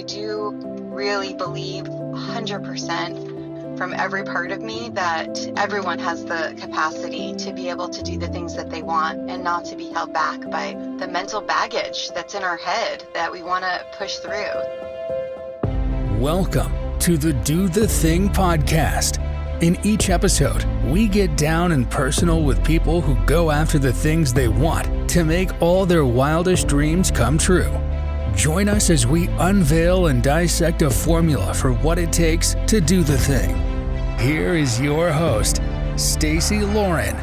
I do really believe 100% from every part of me that everyone has the capacity to be able to do the things that they want and not to be held back by the mental baggage that's in our head that we want to push through. Welcome to the Do the Thing podcast. In each episode, we get down and personal with people who go after the things they want to make all their wildest dreams come true. Join us as we unveil and dissect a formula for what it takes to do the thing. Here is your host, Stacey Lauren.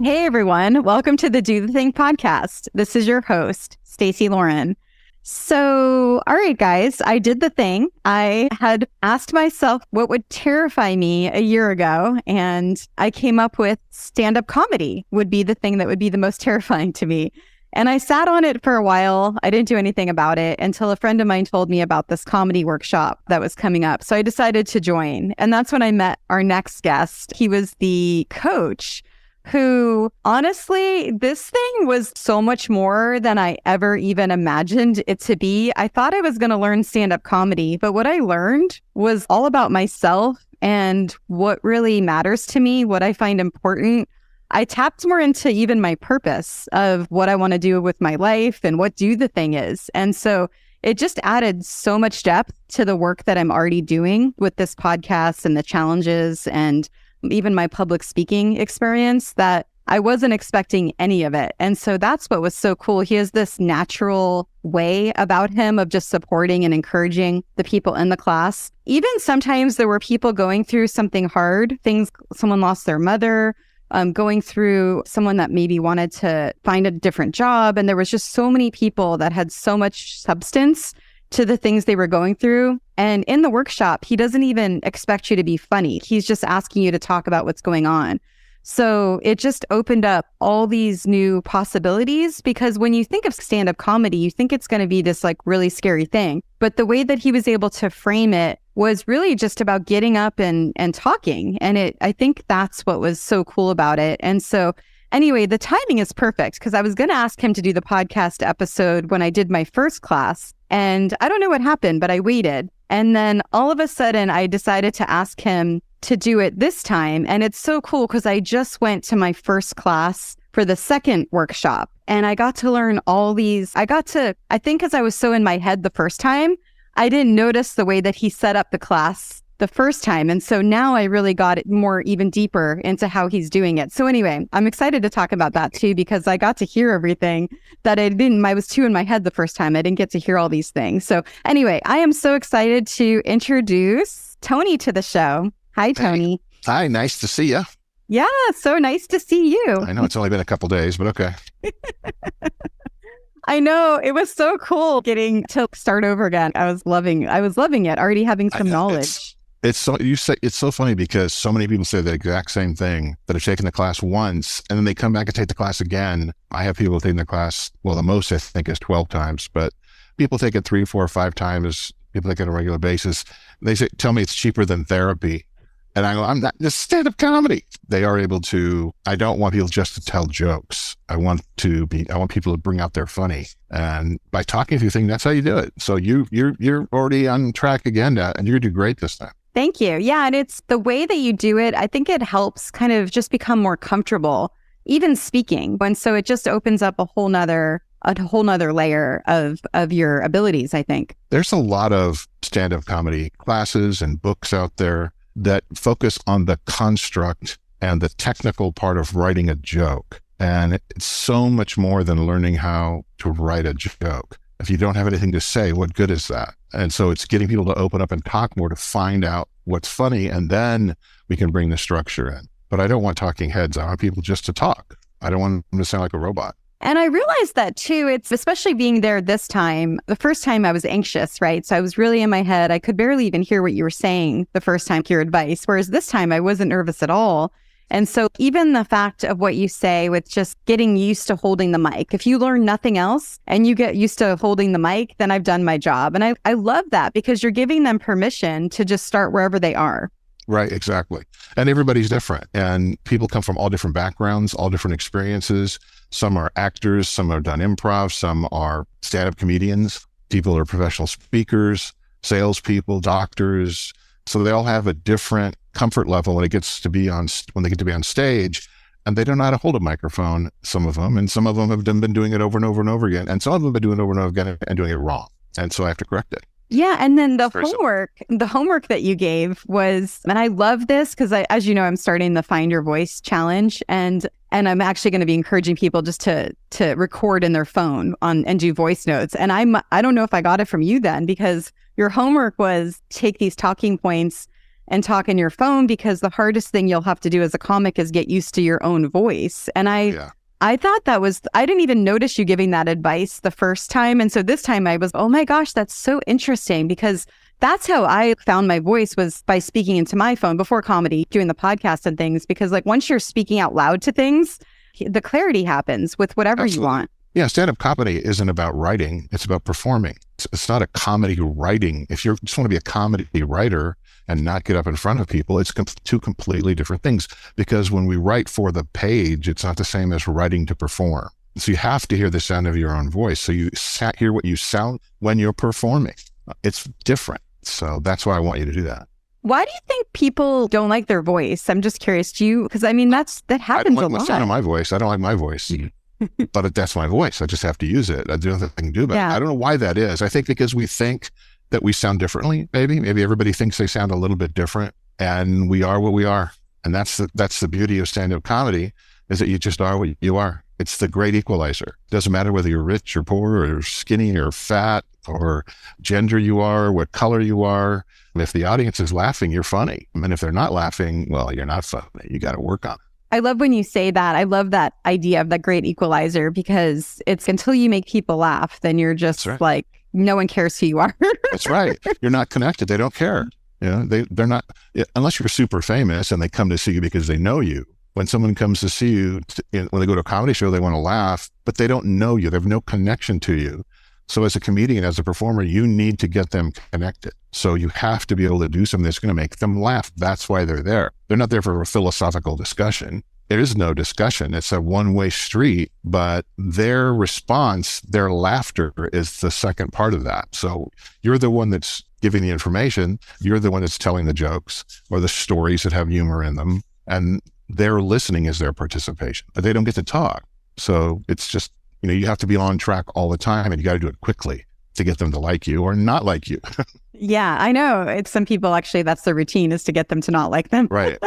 Hey everyone, welcome to the Do the Thing podcast. This is your host, Stacey Lauren. So, all right, guys, I did the thing. I had asked myself what would terrify me a year ago, and I came up with stand-up comedy would be the thing that would be the most terrifying to me. And I sat on it for a while. I didn't do anything about it until a friend of mine told me about this comedy workshop that was coming up. So I decided to join. And that's when I met our next guest. He was the coach who, honestly, this thing was so much more than I ever even imagined it to be. I thought I was going to learn stand-up comedy, but what I learned was all about myself and what really matters to me, what I find important. I tapped more into even my purpose of what I want to do with my life and what do the thing is. And so it just added so much depth to the work that I'm already doing with this podcast and the challenges and even my public speaking experience that I wasn't expecting any of it. And so that's what was so cool. He has this natural way about him of just supporting and encouraging the people in the class. Even sometimes there were people going through something hard, someone lost their mother, going through someone that maybe wanted to find a different job. And there was just so many people that had so much substance to the things they were going through. And in the workshop, he doesn't even expect you to be funny. He's just asking you to talk about what's going on. So it just opened up all these new possibilities, because when you think of stand-up comedy, you think it's going to be this like really scary thing. But the way that he was able to frame it was really just about getting up and talking. And I think that's what was so cool about it. And so anyway, the timing is perfect, because I was going to ask him to do the podcast episode when I did my first class. And I don't know what happened, but I waited. And then all of a sudden, I decided to ask him to do it this time. And it's so cool because I just went to my first class for the second workshop. And I got to learn all these. I think because I was so in my head the first time, I didn't notice the way that he set up the class the first time. And so now I really got it more even deeper into how he's doing it. So anyway, I'm excited to talk about that too, because I got to hear everything that I was too in my head the first time. I didn't get to hear all these things. So anyway, I am so excited to introduce Tony to the show. Hi, Tony. Hey. Hi, nice to see you. Yeah, so nice to see you. I know it's only been a couple days, but okay. I know, it was so cool getting to start over again. I was loving it, already having some knowledge. It's so funny because so many people say the exact same thing, that have taken the class once and then they come back and take the class again. I have people taking the class, well, the most I think is 12 times, but people take it 3, 4, 5 times. People take it on a regular basis. They tell me it's cheaper than therapy. And I go, I'm not, this stand-up comedy. They are able to, I don't want people just to tell jokes. I want people to bring out their funny. And by talking through things, that's how you do it. So you're already on track again, and you're going to do great this time. Thank you. Yeah. And it's the way that you do it. I think it helps kind of just become more comfortable, even speaking. And so it just opens up a whole nother layer of your abilities, I think. There's a lot of stand-up comedy classes and books out there that focus on the construct and the technical part of writing a joke. And it's so much more than learning how to write a joke. If you don't have anything to say, what good is that? And so it's getting people to open up and talk more to find out what's funny, and then we can bring the structure in. But I don't want talking heads. I want people just to talk. I don't want them to sound like a robot. And I realized that too. It's especially being there this time. The first time I was anxious, right? So I was really in my head. I could barely even hear what you were saying the first time, your advice. Whereas this time I wasn't nervous at all. And so even the fact of what you say with just getting used to holding the mic, if you learn nothing else and you get used to holding the mic, then I've done my job. And I love that, because you're giving them permission to just start wherever they are. Right, exactly. And everybody's different. And people come from all different backgrounds, all different experiences. Some are actors, some have done improv, some are stand-up comedians, people are professional speakers, salespeople, doctors. So they all have a different comfort level when they get to be on stage, and they don't know how to hold a microphone, some of them, and some of them have been doing it over and over and over again, and some of them have been doing it over and over again and doing it wrong. And so I have to correct it. Yeah. And then the homework that you gave was, and I love this because as you know, I'm starting the Find Your Voice challenge, and I'm actually going to be encouraging people just to record in their phone and do voice notes. And I don't know if I got it from you then, because your homework was take these talking points and talk in your phone, because the hardest thing you'll have to do as a comic is get used to your own voice. And I thought I didn't even notice you giving that advice the first time. And so this time I was, oh my gosh, that's so interesting, because that's how I found my voice, was by speaking into my phone before comedy, doing the podcast and things, because like once you're speaking out loud to things, the clarity happens with whatever Absolutely. you want. Yeah, stand-up comedy isn't about writing. It's about performing. It's not a comedy writing. If you just want to be a comedy writer and not get up in front of people, it's two completely different things. Because when we write for the page, it's not the same as writing to perform. So you have to hear the sound of your own voice. So you hear what you sound when you're performing. It's different. So that's why I want you to do that. Why do you think people don't like their voice? I'm just curious. Because I mean, that happens I don't like a lot. The sound of my voice. I don't like my voice. But that's my voice. I just have to use it. I do nothing I can do about it. I don't know why that is. I think because we think that we sound differently, maybe everybody thinks they sound a little bit different, and we are what we are. And that's the beauty of stand-up comedy, is that you just are what you are. It's the great equalizer. It doesn't matter whether you're rich or poor or skinny or fat or gender you are, what color you are. If the audience is laughing, you're funny. And if they're not laughing, well, you're not funny. You got to work on it. I love when you say that. I love that idea of the great equalizer, because it's until you make people laugh, then you're just like, no one cares who you are. That's right. You're not connected. They don't care. You know, they're not, unless you're super famous and they come to see you because they know you. When someone comes to see you, when they go to a comedy show, they want to laugh, but they don't know you. They have no connection to you. So as a comedian, as a performer, you need to get them connected. So you have to be able to do something that's going to make them laugh. That's why they're there. They're not there for a philosophical discussion. There is no discussion. It's a one-way street, but their response, their laughter is the second part of that. So you're the one that's giving the information. You're the one that's telling the jokes or the stories that have humor in them. And their listening is their participation. They don't get to talk. So it's just, you have to be on track all the time, and you got to do it quickly to get them to like you or not like you. Yeah, I know. It's some people, actually, that's the routine, is to get them to not like them. Right.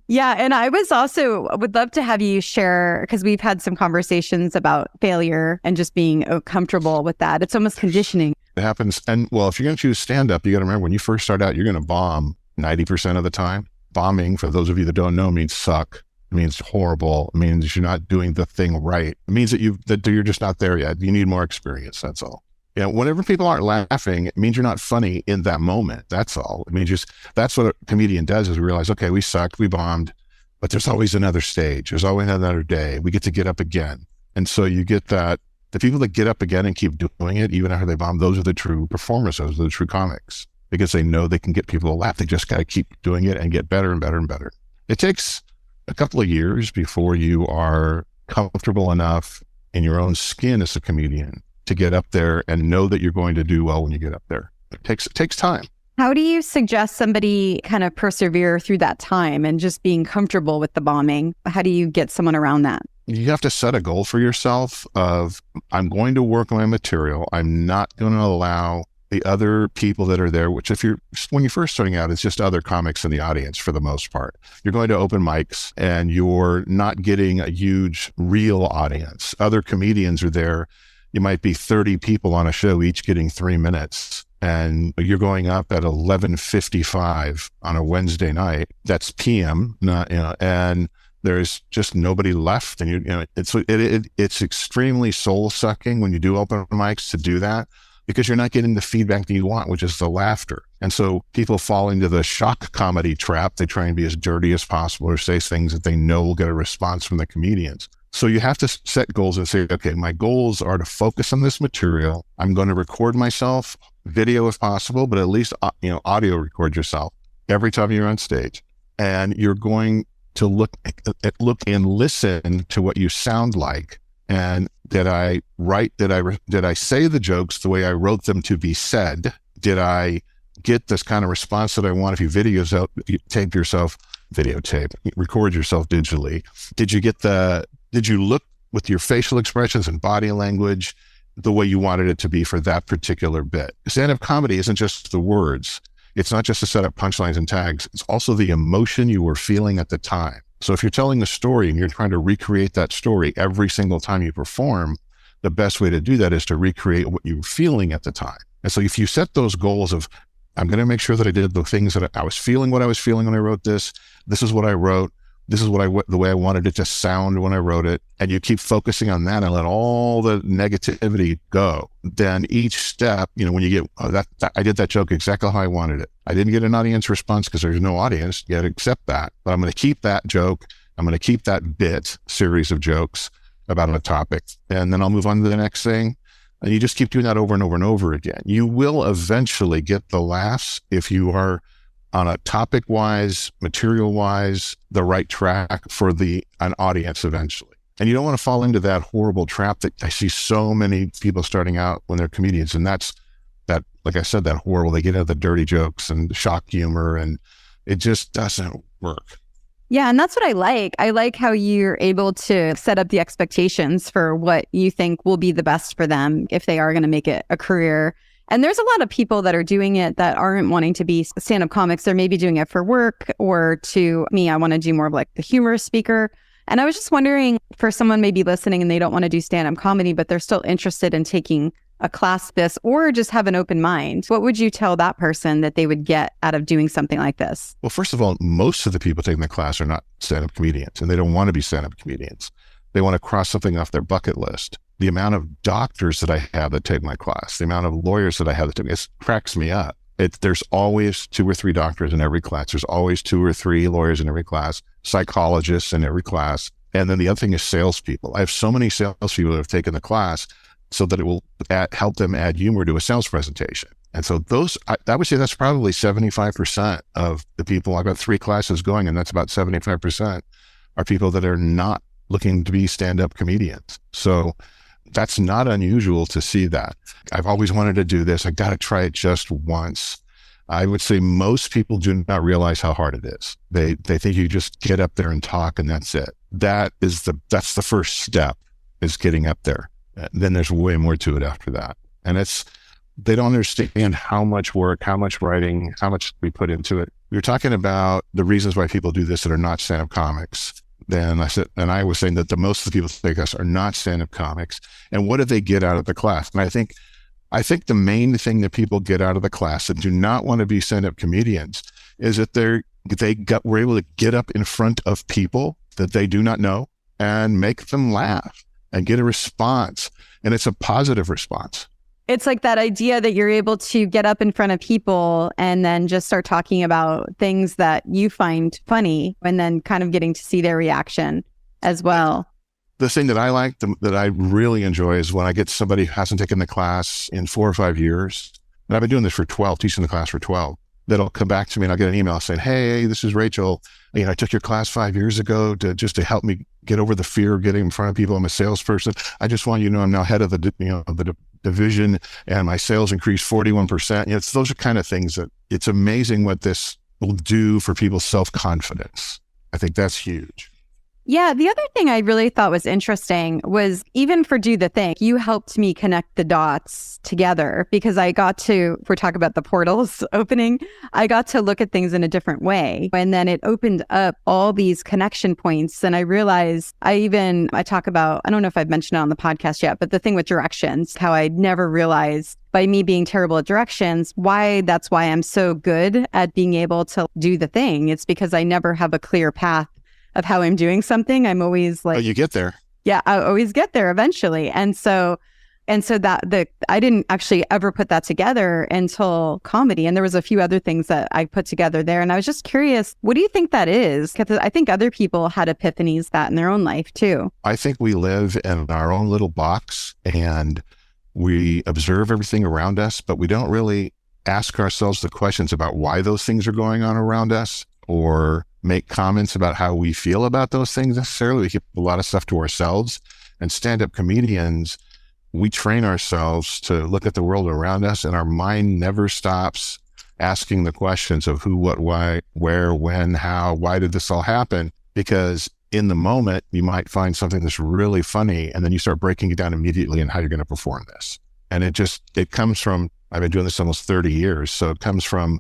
Yeah. And I would love to have you share, because we've had some conversations about failure and just being comfortable with that. It's almost conditioning. It happens. And well, if you're going to choose stand-up, you got to remember, when you first start out, you're going to bomb 90% of the time. Bombing, for those of you that don't know, means suck. It means horrible. It means you're not doing the thing right. It means that you're just not there yet. You need more experience. That's all. Whenever people aren't laughing, it means you're not funny in that moment. That's all. It means that's what a comedian does, is realize, okay, we sucked, we bombed, but there's always another stage. There's always another day. We get to get up again. And so you get that, the people that get up again and keep doing it, even after they bomb, those are the true performers. Those are the true comics, because they know they can get people to laugh. They just got to keep doing it and get better and better and better. It takes a couple of years before you are comfortable enough in your own skin as a comedian to get up there and know that you're going to do well when you get up there. It takes time. How do you suggest somebody kind of persevere through that time and just being comfortable with the bombing? How do you get someone around that? You have to set a goal for yourself of, I'm going to work on my material. I'm not going to allow the other people that are there, which when you're first starting out, it's just other comics in the audience for the most part. You're going to open mics and you're not getting a huge real audience. Other comedians are there. You might be 30 people on a show, each getting 3 minutes. And you're going up at 11:55 on a Wednesday night. That's PM, and there's just nobody left. And it's extremely soul sucking when you do open mics to do that, because you're not getting the feedback that you want, which is the laughter. And so people fall into the shock comedy trap. They try and be as dirty as possible or say things that they know will get a response from the comedians. So you have to set goals and say, okay, my goals are to focus on this material. I'm going to record myself, video if possible, but at least, audio record yourself every time you're on stage. And you're going to look and listen to what you sound like. And did I say the jokes the way I wrote them to be said? Did I get this kind of response that I want? If you videotape yourself, record yourself digitally. Did you look with your facial expressions and body language the way you wanted it to be for that particular bit? Stand-up comedy isn't just the words. It's not just to set up punchlines and tags. It's also the emotion you were feeling at the time. So if you're telling a story and you're trying to recreate that story every single time you perform, the best way to do that is to recreate what you were feeling at the time. And so if you set those goals of, I'm going to make sure that I did the things that I was feeling, what I was feeling when I wrote this. This is what I wrote. This is the way I wanted it to sound when I wrote it. And you keep focusing on that and let all the negativity go. Then each step, when you get, I did that joke exactly how I wanted it. I didn't get an audience response because there's no audience. You got to accept that. But I'm going to keep that joke. I'm going to keep that series of jokes about a topic. And then I'll move on to the next thing. And you just keep doing that over and over and over again. You will eventually get the laughs if you are on a topic-wise, material-wise, the right track for an audience eventually. And you don't want to fall into that horrible trap that I see so many people starting out when they're comedians. And that's that, like I said, that horrible, they get into the dirty jokes and shock humor, and it just doesn't work. Yeah, and that's what I like. I like how you're able to set up the expectations for what you think will be the best for them if they are going to make it a career. And there's a lot of people that are doing it that aren't wanting to be stand-up comics. They're maybe doing it for work, or to me, I want to do more of like the humorous speaker. And I was just wondering, for someone maybe listening and they don't want to do stand-up comedy, but they're still interested in taking a class this, or just have an open mind, what would you tell that person that they would get out of doing something like this? Well, first of all, most of the people taking the class are not stand-up comedians, and they don't want to be stand-up comedians. They want to cross something off their bucket list. The amount of doctors that I have that take my class, the amount of lawyers that I have that take it cracks me up. There's always 2 or 3 doctors in every class. There's always 2 or 3 lawyers in every class, psychologists in every class. And then the other thing is salespeople. I have so many salespeople that have taken the class so that it will help them add humor to a sales presentation. And so I would say that's probably 75% of the people. I've got 3 classes going, and that's about 75% are people that are not looking to be stand-up comedians. So that's not unusual to see that. I've always wanted to do this. I got to try it just once. I would say most people do not realize how hard it is. They think you just get up there and talk and that's it. That's the first step, is getting up there. Then there's way more to it after that. And they don't understand how much work, how much writing, how much we put into it. We were talking about the reasons why people do this that are not stand-up comics. Then I was saying that the most of the people that take us are not stand-up comics. And what do they get out of the class? And I think the main thing that people get out of the class that do not want to be stand-up comedians is that we're able to get up in front of people that they do not know and make them laugh and get a response. And it's a positive response. It's like that idea that you're able to get up in front of people and then just start talking about things that you find funny, and then kind of getting to see their reaction as well. The thing that I like, that I really enjoy, is when I get somebody who hasn't taken the class in 4 or 5 years, and I've been doing this for 12, teaching the class for 12, that'll come back to me and I'll get an email saying, "Hey, this is Rachel. I took your class 5 years ago to help me get over the fear of getting in front of people. I'm a salesperson. I just want you to know I'm now head of the division, and my sales increased 41%. Those are kind of things that it's amazing what this will do for people's self-confidence. I think that's huge. Yeah, the other thing I really thought was interesting was, even for Do the Thing, you helped me connect the dots together, because we're talking about the portals opening, I got to look at things in a different way. And then it opened up all these connection points. And I realized I talk about, I don't know if I've mentioned it on the podcast yet, but the thing with directions, how I never realized, by me being terrible at directions, that's why I'm so good at being able to do the thing. It's because I never have a clear path of how I'm doing something. I'm always like, you get there. Yeah, I always get there eventually. And so that I didn't actually ever put that together until comedy. And there was a few other things that I put together there. And I was just curious, what do you think that is? Because I think other people had epiphanies that in their own life too. I think we live in our own little box and we observe everything around us, but we don't really ask ourselves the questions about why those things are going on around us, or make comments about how we feel about those things necessarily. We keep a lot of stuff to ourselves. And stand-up comedians, we train ourselves to look at the world around us, and our mind never stops asking the questions of who, what, why, where, when, how, why did this all happen? Because in the moment, you might find something that's really funny, and then you start breaking it down immediately in how you're going to perform this. And it comes from, I've been doing this almost 30 years. So it comes from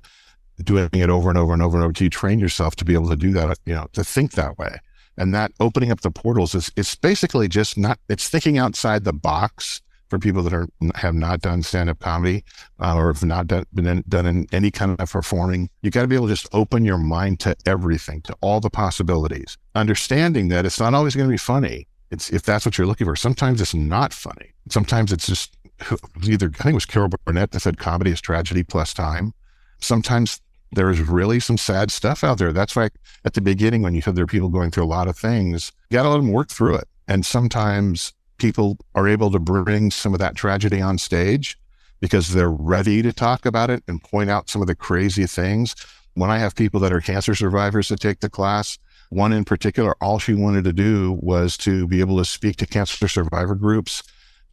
doing it over and over and over and over till you train yourself to be able to do that, to think that way. And that opening up the portals it's basically just it's thinking outside the box for people that have not done stand-up comedy or have not done in any kind of performing. You got to be able to just open your mind to everything, to all the possibilities, understanding that it's not always going to be funny. If that's what you're looking for. Sometimes it's not funny. Sometimes it's just I think it was Carol Burnett that said comedy is tragedy plus time. Sometimes there is really some sad stuff out there. That's why at the beginning, when you said there are people going through a lot of things, you got to let them work through it. And sometimes people are able to bring some of that tragedy on stage because they're ready to talk about it and point out some of the crazy things. When I have people that are cancer survivors that take the class, one in particular, all she wanted to do was to be able to speak to cancer survivor groups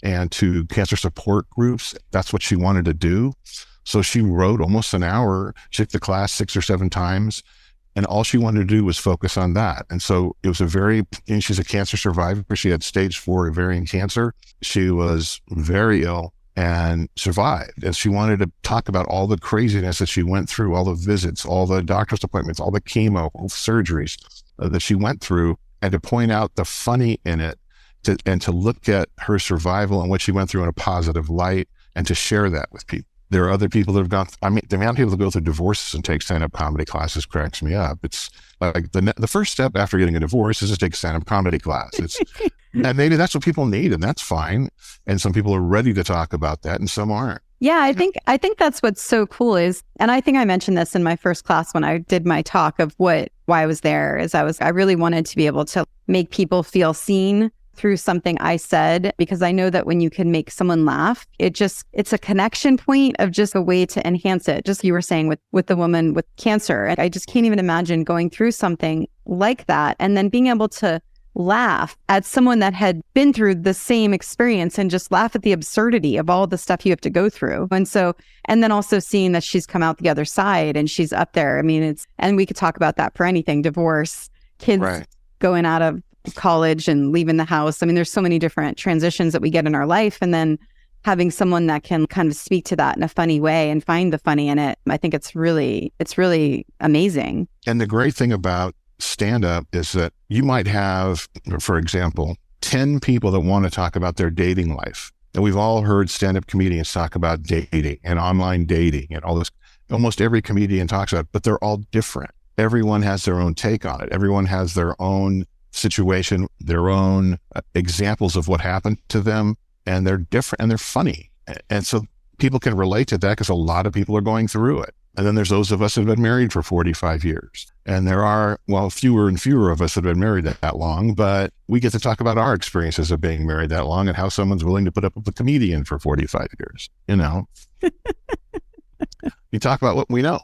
and to cancer support groups. That's what she wanted to do. So she wrote almost an hour. She took the class 6 or 7 times, and all she wanted to do was focus on that. And so it was she's a cancer survivor. She had stage 4 ovarian cancer. She was very ill and survived. And she wanted to talk about all the craziness that she went through, all the visits, all the doctor's appointments, all the chemo, all the surgeries that she went through, and to point out the funny in it, and to look at her survival and what she went through in a positive light, and to share that with people. There are other people that have gone, the amount of people that go through divorces and take stand-up comedy classes cracks me up. It's like the first step after getting a divorce is to take a stand-up comedy class. And maybe that's what people need, and that's fine. And some people are ready to talk about that, and some aren't. Yeah, I think that's what's so cool is, and I think I mentioned this in my first class when I did my talk of why I was there, is I really wanted to be able to make people feel seen through something I said, because I know that when you can make someone laugh, it's a connection point of just a way to enhance it. Just you were saying with the woman with cancer. And I just can't even imagine going through something like that and then being able to laugh at someone that had been through the same experience and just laugh at the absurdity of all the stuff you have to go through. And then also seeing that she's come out the other side and she's up there. I mean, and we could talk about that for anything, divorce, kids going out of college and leaving the house. I mean, there's so many different transitions that we get in our life, and then having someone that can kind of speak to that in a funny way and find the funny in it. I think it's really amazing. And the great thing about stand-up is that you might have, for example, 10 people that want to talk about their dating life. And we've all heard stand-up comedians talk about dating and online dating and all this. Almost every comedian talks about it, but they're all different. Everyone has their own take on it. Everyone has their own situation, their own examples of what happened to them, and they're different and they're funny. And so people can relate to that because a lot of people are going through it. And then there's those of us who have been married for 45 years. And there are, fewer and fewer of us that have been married that long, but we get to talk about our experiences of being married that long and how someone's willing to put up with a comedian for 45 years, You talk about what we know.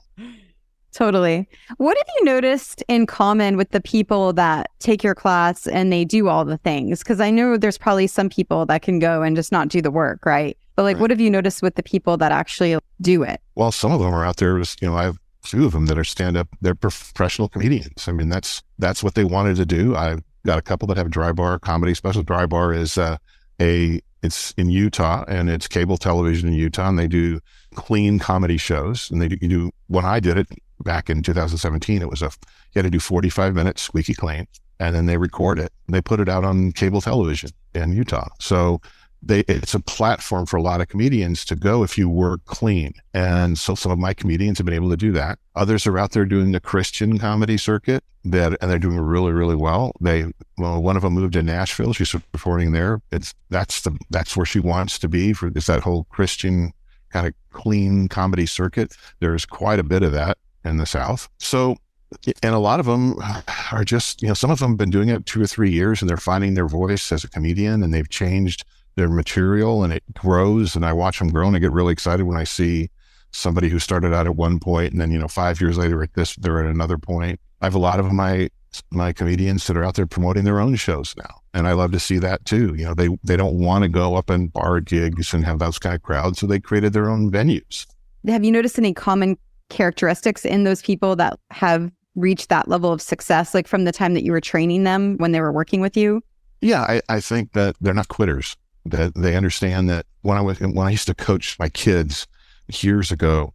Totally. What have you noticed in common with the people that take your class and they do all the things? Because I know there's probably some people that can go and just not do the work, right? But what have you noticed with the people that actually do it? Well, some of them are out there. I have 2 of them that are stand-up. They're professional comedians. I mean, that's what they wanted to do. I've got a couple that have Dry Bar comedy special. Dry Bar is it's in Utah, and it's cable television in Utah, and they do clean comedy shows. And when I did it back in 2017, it was you had to do 45 minutes squeaky clean, and then they record it. They put it out on cable television in Utah. So it's a platform for a lot of comedians to go if you work clean. And so some of my comedians have been able to do that. Others are out there doing the Christian comedy circuit and they're doing really, really well. One of them moved to Nashville. She's performing there. That's where she wants to be for that whole Christian kind of clean comedy circuit. There's quite a bit of that in the South. So, and a lot of them are just, some of them have been doing it 2 or 3 years and they're finding their voice as a comedian, and they've changed their material and it grows, and I watch them grow, and I get really excited when I see somebody who started out at one point and then, 5 years later they're at another point. I have a lot of my comedians that are out there promoting their own shows now. And I love to see that too. You know, they don't want to go up in bar gigs and have those kind of crowds. So they created their own venues. Have you noticed any common characteristics in those people that have reached that level of success, like from the time that you were training them when they were working with you? Yeah, I think that they're not quitters, that they understand that when I used to coach my kids years ago,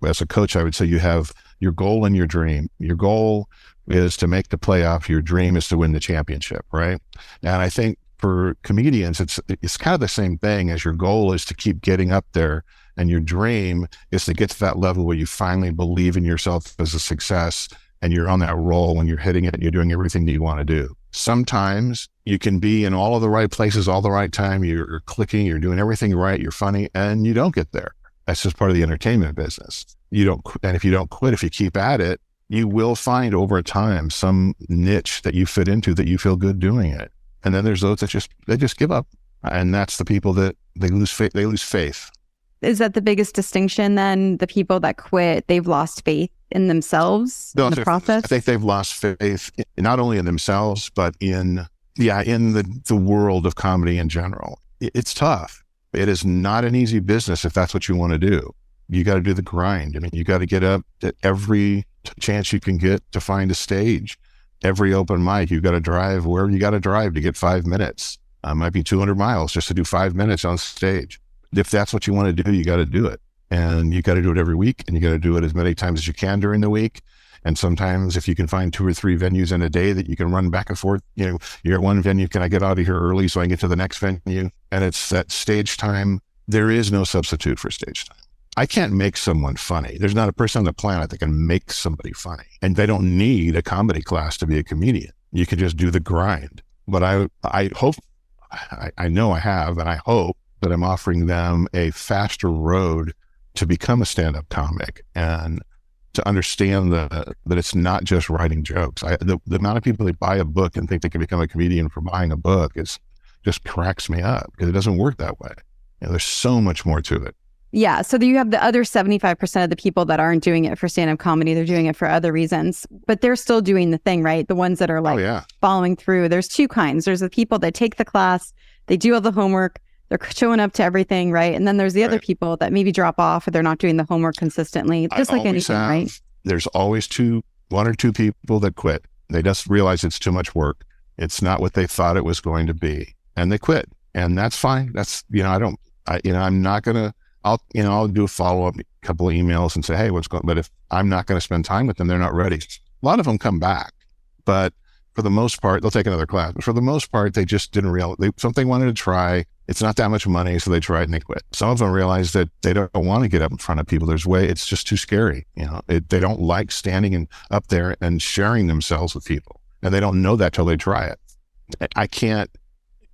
as a coach, I would say you have your goal and your dream. Your goal is to make the playoff. Your dream is to win the championship, right? And I think for comedians, it's kind of the same thing. As your goal is to keep getting up there, and your dream is to get to that level where you finally believe in yourself as a success, and you're on that roll when you're hitting it and you're doing everything that you want to do. Sometimes you can be in all of the right places, all the right time. You're clicking, you're doing everything right, you're funny, and you don't get there. That's just part of the entertainment business. And if you don't quit, if you keep at it, you will find over time some niche that you fit into that you feel good doing it. And then there's those that just give up. And that's the people that they lose faith. Is that the biggest distinction then? The people that quit, they've lost faith in themselves in the process? I think they've lost faith not only in themselves, but in the world of comedy in general. It's tough. It is not an easy business if that's what you want to do. You got to do the grind. I mean, you got to get up at every chance you can get to find a stage. Every open mic, you got to drive wherever you got to drive to get 5 minutes. It might be 200 miles just to do 5 minutes on stage. If that's what you want to do, you got to do it. And you got to do it every week, and you got to do it as many times as you can during the week. And sometimes if you can find 2 or 3 venues in a day that you can run back and forth, you're at one venue, can I get out of here early so I can get to the next venue? And it's that stage time. There is no substitute for stage time. I can't make someone funny. There's not a person on the planet that can make somebody funny. And they don't need a comedy class to be a comedian. You can just do the grind. But I hope, I know I have, and I hope that I'm offering them a faster road to become a stand-up comic and to understand that it's not just writing jokes. The amount of people that buy a book and think they can become a comedian for buying a book just cracks me up, because it doesn't work that way. There's so much more to it. Yeah. So you have the other 75% of the people that aren't doing it for stand-up comedy. They're doing it for other reasons, but they're still doing the thing, right? The ones that are following through. There's 2 kinds. There's the people that take the class, they do all the homework, they're showing up to everything, right? And then there's the other people that maybe drop off, or they're not doing the homework consistently, just like anything, right? There's always 1 or 2 people that quit. They just realize it's too much work. It's not what they thought it was going to be, and they quit. And that's fine. That's, I'm not going to, I'll do a follow-up, couple of emails and say, hey, what's going on? But if I'm not going to spend time with them, they're not ready. A lot of them come back, but for the most part, they'll take another class. But for the most part, they just didn't realize, something wanted to try. It's not that much money, so they tried and they quit. Some of them realize that they don't want to get up in front of people. It's just too scary. They don't like standing up there and sharing themselves with people. And they don't know that till they try it.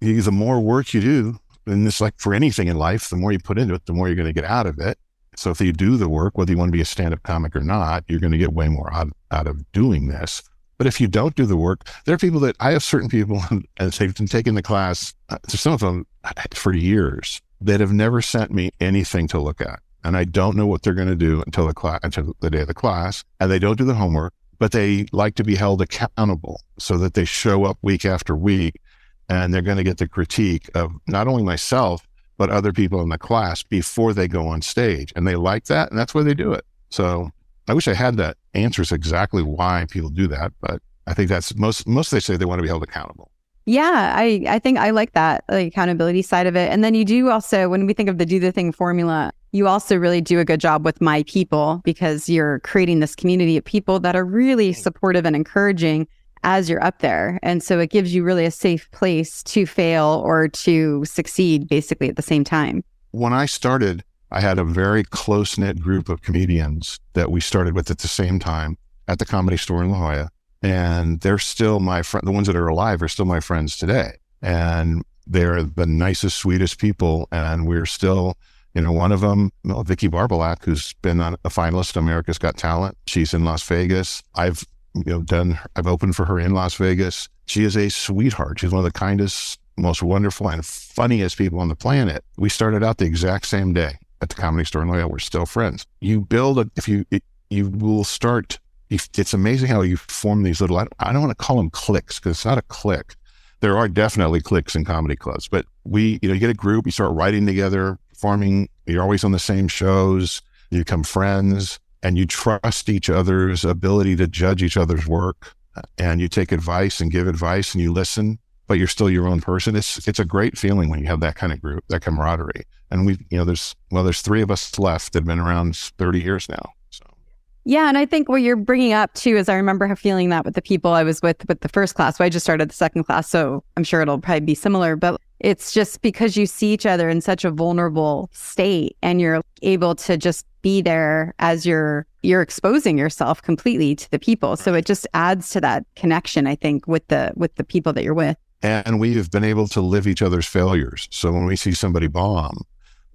The more work you do, and it's like for anything in life, the more you put into it, the more you're going to get out of it. So if you do the work, whether you want to be a stand-up comic or not, you're going to get way more out of doing this. But if you don't do the work, there are people I have certain people, and they've been taking the class, some of them for years, that have never sent me anything to look at. And I don't know what they're going to do until the day of the class. And they don't do the homework, but they like to be held accountable so that they show up week after week, and they're going to get the critique of not only myself, but other people in the class before they go on stage. And they like that, and that's why they do it. So I wish I had that answers exactly why people do that, but I think that's most they say they want to be held accountable. Yeah, I think I like that, the accountability side of it. And then you do also, when we think of the do the thing formula, you also really do a good job with my people, because you're creating this community of people that are really supportive and encouraging as you're up there. And so it gives you really a safe place to fail or to succeed basically at the same time. When I started, I had a very close-knit group of comedians that we started with at the same time at the Comedy Store in La Jolla. And they're still my friend. The ones that are alive are still my friends today. And they're the nicest, sweetest people. And we're still, one of them, Vicky Barbalak, who's been a finalist on America's Got Talent. She's in Las Vegas. I've opened for her in Las Vegas. She is a sweetheart. She's one of the kindest, most wonderful, and funniest people on the planet. We started out the exact same day at the Comedy Store in La Jolla. We're still friends. You build you will start it's amazing how you form these little, I don't want to call them cliques because it's not a clique. There are definitely cliques in comedy clubs, but you get a group, you start writing together, performing, you're always on the same shows, you become friends, and you trust each other's ability to judge each other's work, and you take advice and give advice and you listen, but you're still your own person. It's a great feeling when you have that kind of group, that camaraderie. And there's 3 of us left that have been around 30 years now. Yeah. And I think what you're bringing up too is I remember feeling that with the people I was with the first class. So I just started the second class, so I'm sure it'll probably be similar, but it's just because you see each other in such a vulnerable state and you're able to just be there as you're exposing yourself completely to the people. So it just adds to that connection, I think, with the people that you're with. And we have been able to live each other's failures. So when we see somebody bomb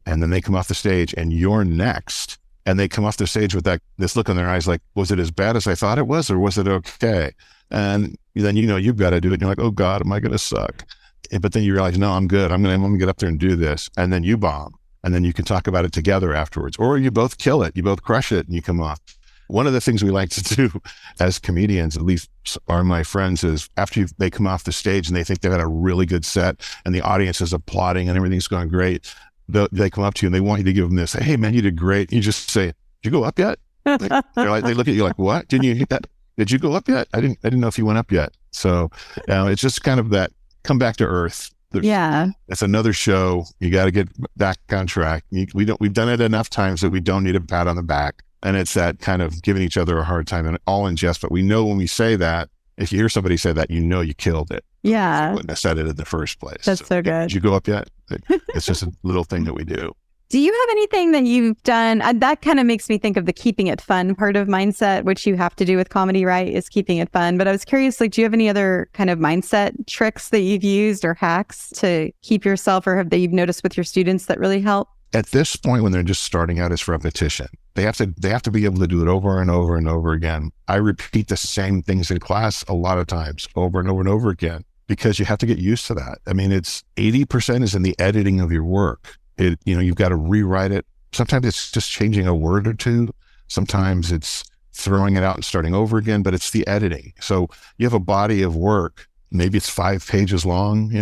and then they come off the stage and you're next, and they come off the stage with this look in their eyes like, was it as bad as I thought it was, or was it okay? And then you've got to do it. And you're like, oh God, am I going to suck? But then you realize, no, I'm good. I'm going to get up there and do this. And then you bomb. And then you can talk about it together afterwards. Or you both kill it. You both crush it and you come off. One of the things we like to do as comedians, at least are my friends, is after they come off the stage and they think they've had a really good set and the audience is applauding and everything's going great, they come up to you and they want you to give them this, hey man, you did great. You just say, did you go up yet? They look at you like, what? Didn't you hit that? Did you go up yet? I didn't know if you went up yet. So it's just kind of that come back to earth. That's another show. You got to get back on track. We've done it enough times that we don't need a pat on the back. And it's that kind of giving each other a hard time and all in jest. But we know when we say that, if you hear somebody say that, you killed it. Yeah. You wouldn't have said it in the first place. That's so good. Did you go up yet? It's just a little thing that we do. Do you have anything that you've done? That kind of makes me think of the keeping it fun part of mindset, which you have to do with comedy, right? Is keeping it fun. But I was curious, do you have any other kind of mindset tricks that you've used or hacks to keep yourself or that you've noticed with your students that really help? At this point, when they're just starting out, it's repetition. They have to be able to do it over and over and over again. I repeat the same things in class a lot of times, over and over and over again, because you have to get used to that. I mean, it's 80% is in the editing of your work. You've got to rewrite it. Sometimes it's just changing a word or two. Sometimes it's throwing it out and starting over again, but it's the editing. So you have a body of work, maybe it's 5 pages long,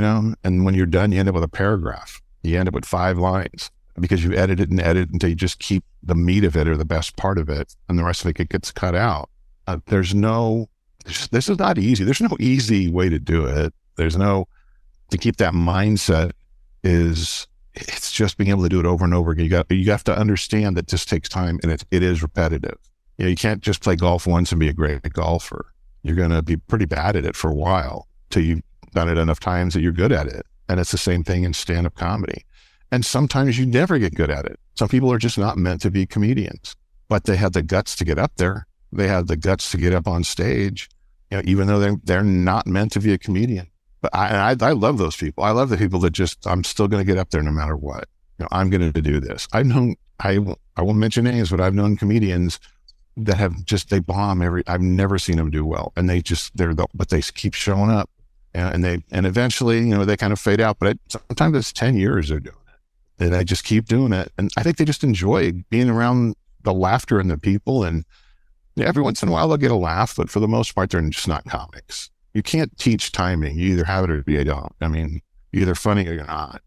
and when you're done, you end up with a paragraph. You end up with 5 lines because you edit it and edit until you just keep the meat of it or the best part of it, and the rest of it gets cut out. This is not easy. There's no easy way to do it. To keep that mindset it's just being able to do it over and over again. You have to understand that this takes time and it is repetitive. You can't just play golf once and be a great golfer. You're going to be pretty bad at it for a while till you've done it enough times that you're good at it. And it's the same thing in stand-up comedy. And sometimes you never get good at it. Some people are just not meant to be comedians, but they have the guts to get up there. They have the guts to get up on stage, even though they're not meant to be a comedian. But I love those people. I love the people that I'm still going to get up there no matter what. I'm going to do this. I won't mention names, but I've known comedians that they bomb I've never seen them do well. And but they keep showing up and eventually, they kind of fade out, but sometimes it's 10 years they're doing it. And they just keep doing it. And I think they just enjoy being around the laughter and the people. And every once in a while they'll get a laugh, but for the most part, they're just not comics. You can't teach timing. You either have it or you don't. I mean, you're either funny or you're not.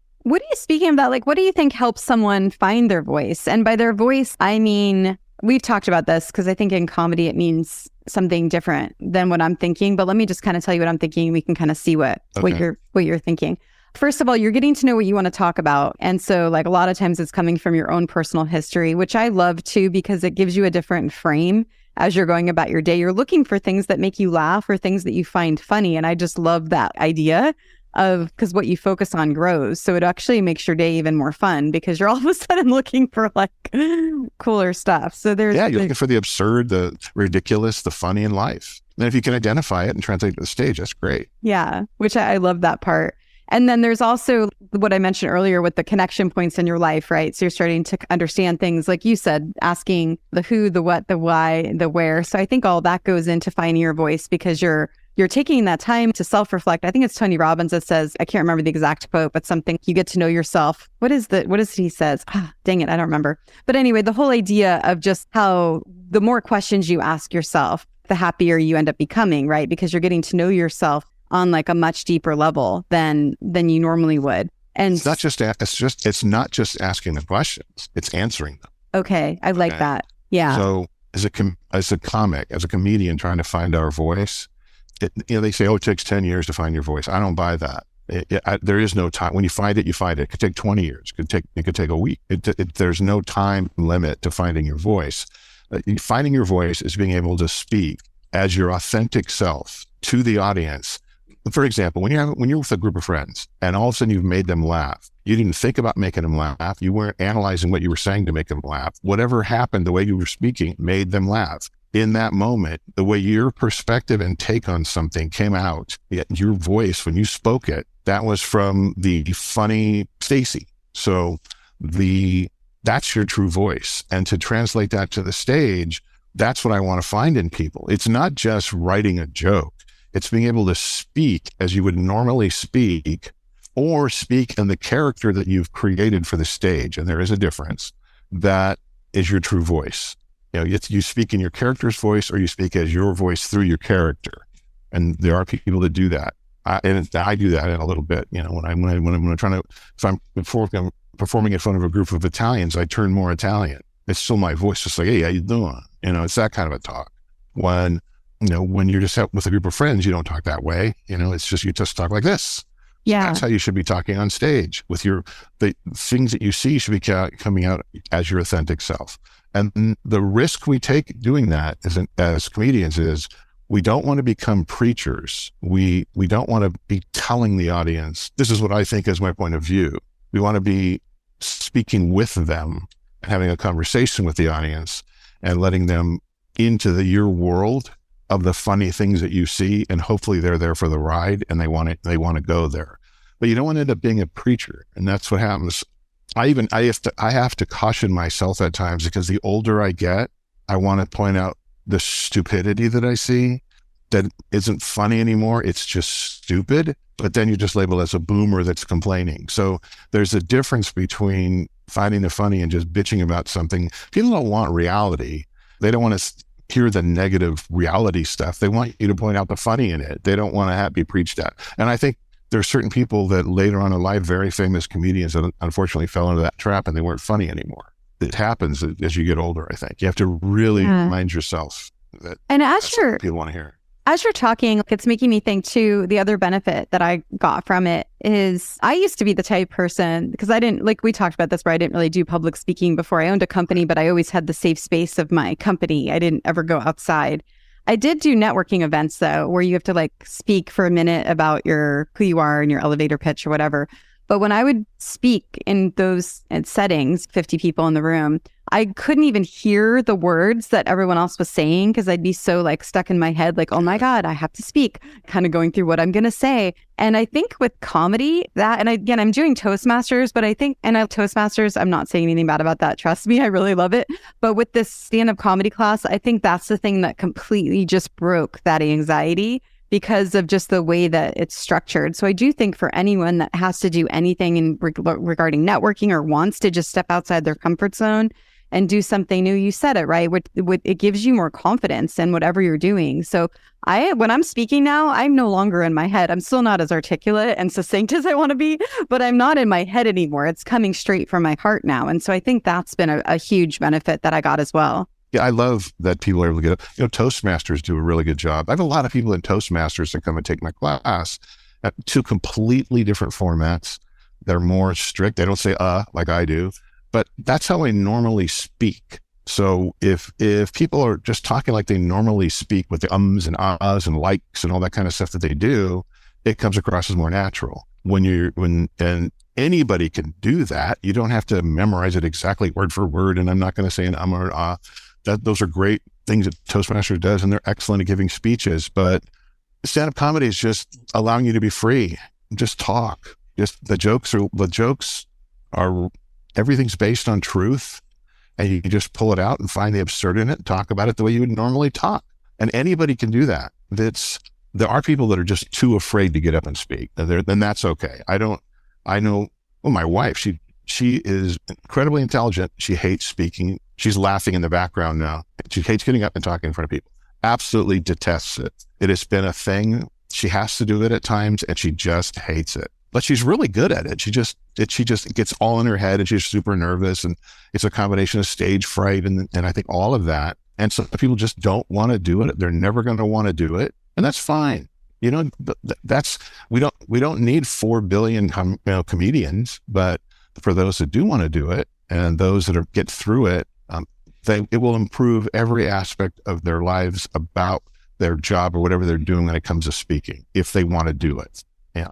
Speaking of that, what do you think helps someone find their voice? And by their voice, I mean, we've talked about this because I think in comedy, it means something different than what I'm thinking. But let me just kind of tell you what I'm thinking. We can kind of see what you're thinking. First of all, you're getting to know what you want to talk about. And so a lot of times it's coming from your own personal history, which I love too, because it gives you a different frame as you're going about your day. You're looking for things that make you laugh or things that you find funny. And I just love that idea because what you focus on grows. So it actually makes your day even more fun because you're all of a sudden looking for cooler stuff. So you're looking for the absurd, the ridiculous, the funny in life. And if you can identify it and translate it to the stage, that's great. Yeah, which I love that part. And then there's also what I mentioned earlier with the connection points in your life, right? So you're starting to understand things, like you said, asking the who, the what, the why, the where. So I think all that goes into finding your voice because you're taking that time to self-reflect. I think it's Tony Robbins that says, I can't remember the exact quote, but something, you get to know yourself. What is it he says? Dang it, I don't remember. But anyway, the whole idea of just how the more questions you ask yourself, the happier you end up becoming, right? Because you're getting to know yourself on like a much deeper level than you normally would. And it's not just asking the questions, it's answering them. Okay, I like that. Yeah. So as a comic, as a comedian trying to find our voice, they say, oh, it takes 10 years to find your voice. I don't buy that. There is no time. When you find it, you find it. It could take 20 years. It could take a week. There's no time limit to finding your voice. Finding your voice is being able to speak as your authentic self to the audience. For example, when you're with a group of friends and all of a sudden you've made them laugh, you didn't think about making them laugh. You weren't analyzing what you were saying to make them laugh. Whatever happened, the way you were speaking made them laugh. In that moment, the way your perspective and take on something came out, your voice, when you spoke it, that was from the funny Stacy. So that's your true voice. And to translate that to the stage, that's what I want to find in people. It's not just writing a joke. It's being able to speak as you would normally speak, or speak in the character that you've created for the stage. And there is a difference. That is your true voice. You speak in your character's voice, or you speak as your voice through your character. And there are people that do that. I do that in a little bit. When I'm trying to, if I'm performing in front of a group of Italians, I turn more Italian. It's still my voice, just like, hey, how you doing? It's that kind of a talk. When you're just out with a group of friends, you don't talk that way. It's just, you just talk like this. Yeah. That's how you should be talking on stage. With the things that you see should be coming out as your authentic self. And the risk we take doing that as comedians is we don't want to become preachers. We don't want to be telling the audience, this is what I think is my point of view. We want to be speaking with them and having a conversation with the audience and letting them into your world of the funny things that you see, and hopefully they're there for the ride and they want to go there. But you don't want to end up being a preacher, and that's what happens. I have to caution myself at times, because the older I get, I want to point out the stupidity that I see that isn't funny anymore. It's just stupid. But then you just label as a boomer that's complaining. So there's a difference between finding the funny and just bitching about something. People don't want reality. They don't want to hear the negative reality stuff. They want you to point out the funny in it. They don't want to be preached at. And I think there are certain people that later on in life, very famous comedians, that unfortunately fell into that trap and they weren't funny anymore. It happens as you get older, I think. You have to really remind yourself that that's what people want to hear. As you're talking, it's making me think too, the other benefit that I got from it is I used to be the type of person, because I didn't, like we talked about this, where I didn't really do public speaking before I owned a company, but I always had the safe space of my company. I didn't ever go outside. I did do networking events though, where you have to like speak for a minute about who you are and your elevator pitch or whatever. But when I would speak in those settings, 50 people in the room, I couldn't even hear the words that everyone else was saying, because I'd be so like stuck in my head, like, oh my God, I have to speak, kind of going through what I'm going to say. And I think with comedy and again, I'm doing Toastmasters, but I think, and Toastmasters, I'm not saying anything bad about that. Trust me, I really love it. But with this stand-up comedy class, I think that's the thing that completely just broke that anxiety, because of just the way that it's structured. So I do think for anyone that has to do anything regarding networking, or wants to just step outside their comfort zone and do something new, you said it, right? It gives you more confidence in whatever you're doing. So when I'm speaking now, I'm no longer in my head. I'm still not as articulate and succinct as I want to be, but I'm not in my head anymore. It's coming straight from my heart now. And so I think that's been a huge benefit that I got as well. Yeah, I love that people are able to get up. Toastmasters do a really good job. I have a lot of people in Toastmasters that come and take my class at two completely different formats. They're more strict. They don't say like I do, but that's how I normally speak. So if people are just talking like they normally speak with the ums and ahs and likes and all that kind of stuff that they do, it comes across as more natural. And anybody can do that. You don't have to memorize it exactly word for word. And I'm not going to say an or an ah. Those are great things that Toastmasters does, and they're excellent at giving speeches. But stand-up comedy is just allowing you to be free, just talk. Just the jokes are everything's based on truth, and you can just pull it out and find the absurd in it, and talk about it the way you would normally talk. And anybody can do that. There are people that are just too afraid to get up and speak, and that's okay. I know. Well, my wife, she is incredibly intelligent. She hates speaking. She's laughing in the background now. She hates getting up and talking in front of people. absolutely detests it. It has been a thing. She has to do it at times and she just hates it. But she's really good at it. She just gets all in her head and she's super nervous, and it's a combination of stage fright and I think all of that. And so people just don't want to do it. They're never going to want to do it, and that's fine. You know, we don't need 4 billion comedians, but for those that do want to do it and those that get through it, it will improve every aspect of their lives about their job or whatever they're doing when it comes to speaking, if they want to do it. Yeah,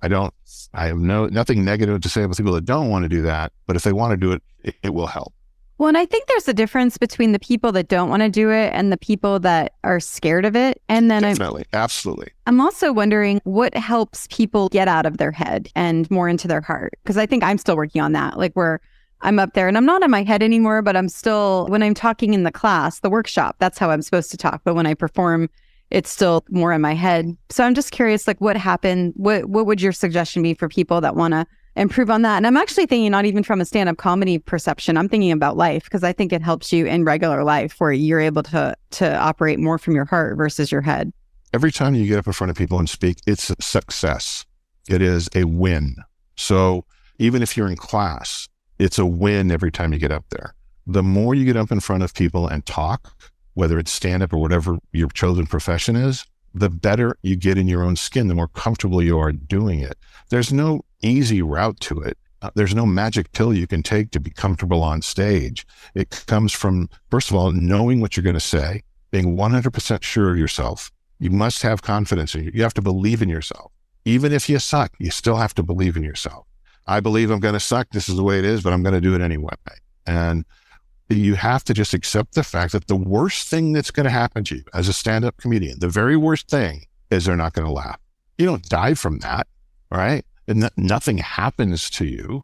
I have nothing negative to say about people that don't want to do that, but if they want to do it, it will help. Well, and I think there's a difference between the people that don't want to do it and the people that are scared of it. And then Definitely. Absolutely. I'm also wondering what helps people get out of their head and more into their heart. Because I think I'm still working on that, like where I'm up there and I'm not in my head anymore, but I'm still, when I'm talking in the class, the workshop, that's how I'm supposed to talk. But when I perform, it's still more in my head. So I'm just curious, like what happened? What would your suggestion be for people that want to improve on that? And I'm actually thinking not even from a stand-up comedy perception, I'm thinking about life, because I think it helps you in regular life where you're able to operate more from your heart versus your head. Every time you get up in front of people and speak, it's a success. It is a win. So even if you're in class, it's a win every time you get up there. The more you get up in front of people and talk, whether it's stand-up or whatever your chosen profession is, the better you get in your own skin, the more comfortable you are doing it. There's no easy route to it. There's no magic pill you can take to be comfortable on stage. It comes from, first of all, knowing what you're going to say, being 100% sure of yourself. You must have confidence in you. You have to believe in yourself. Even if you suck, you still have to believe in yourself. I believe I'm going to suck. This is the way it is, but I'm going to do it anyway. And you have to just accept the fact that the worst thing that's going to happen to you as a stand-up comedian, the very worst thing, is they're not going to laugh. You don't die from that, right? And nothing happens to you,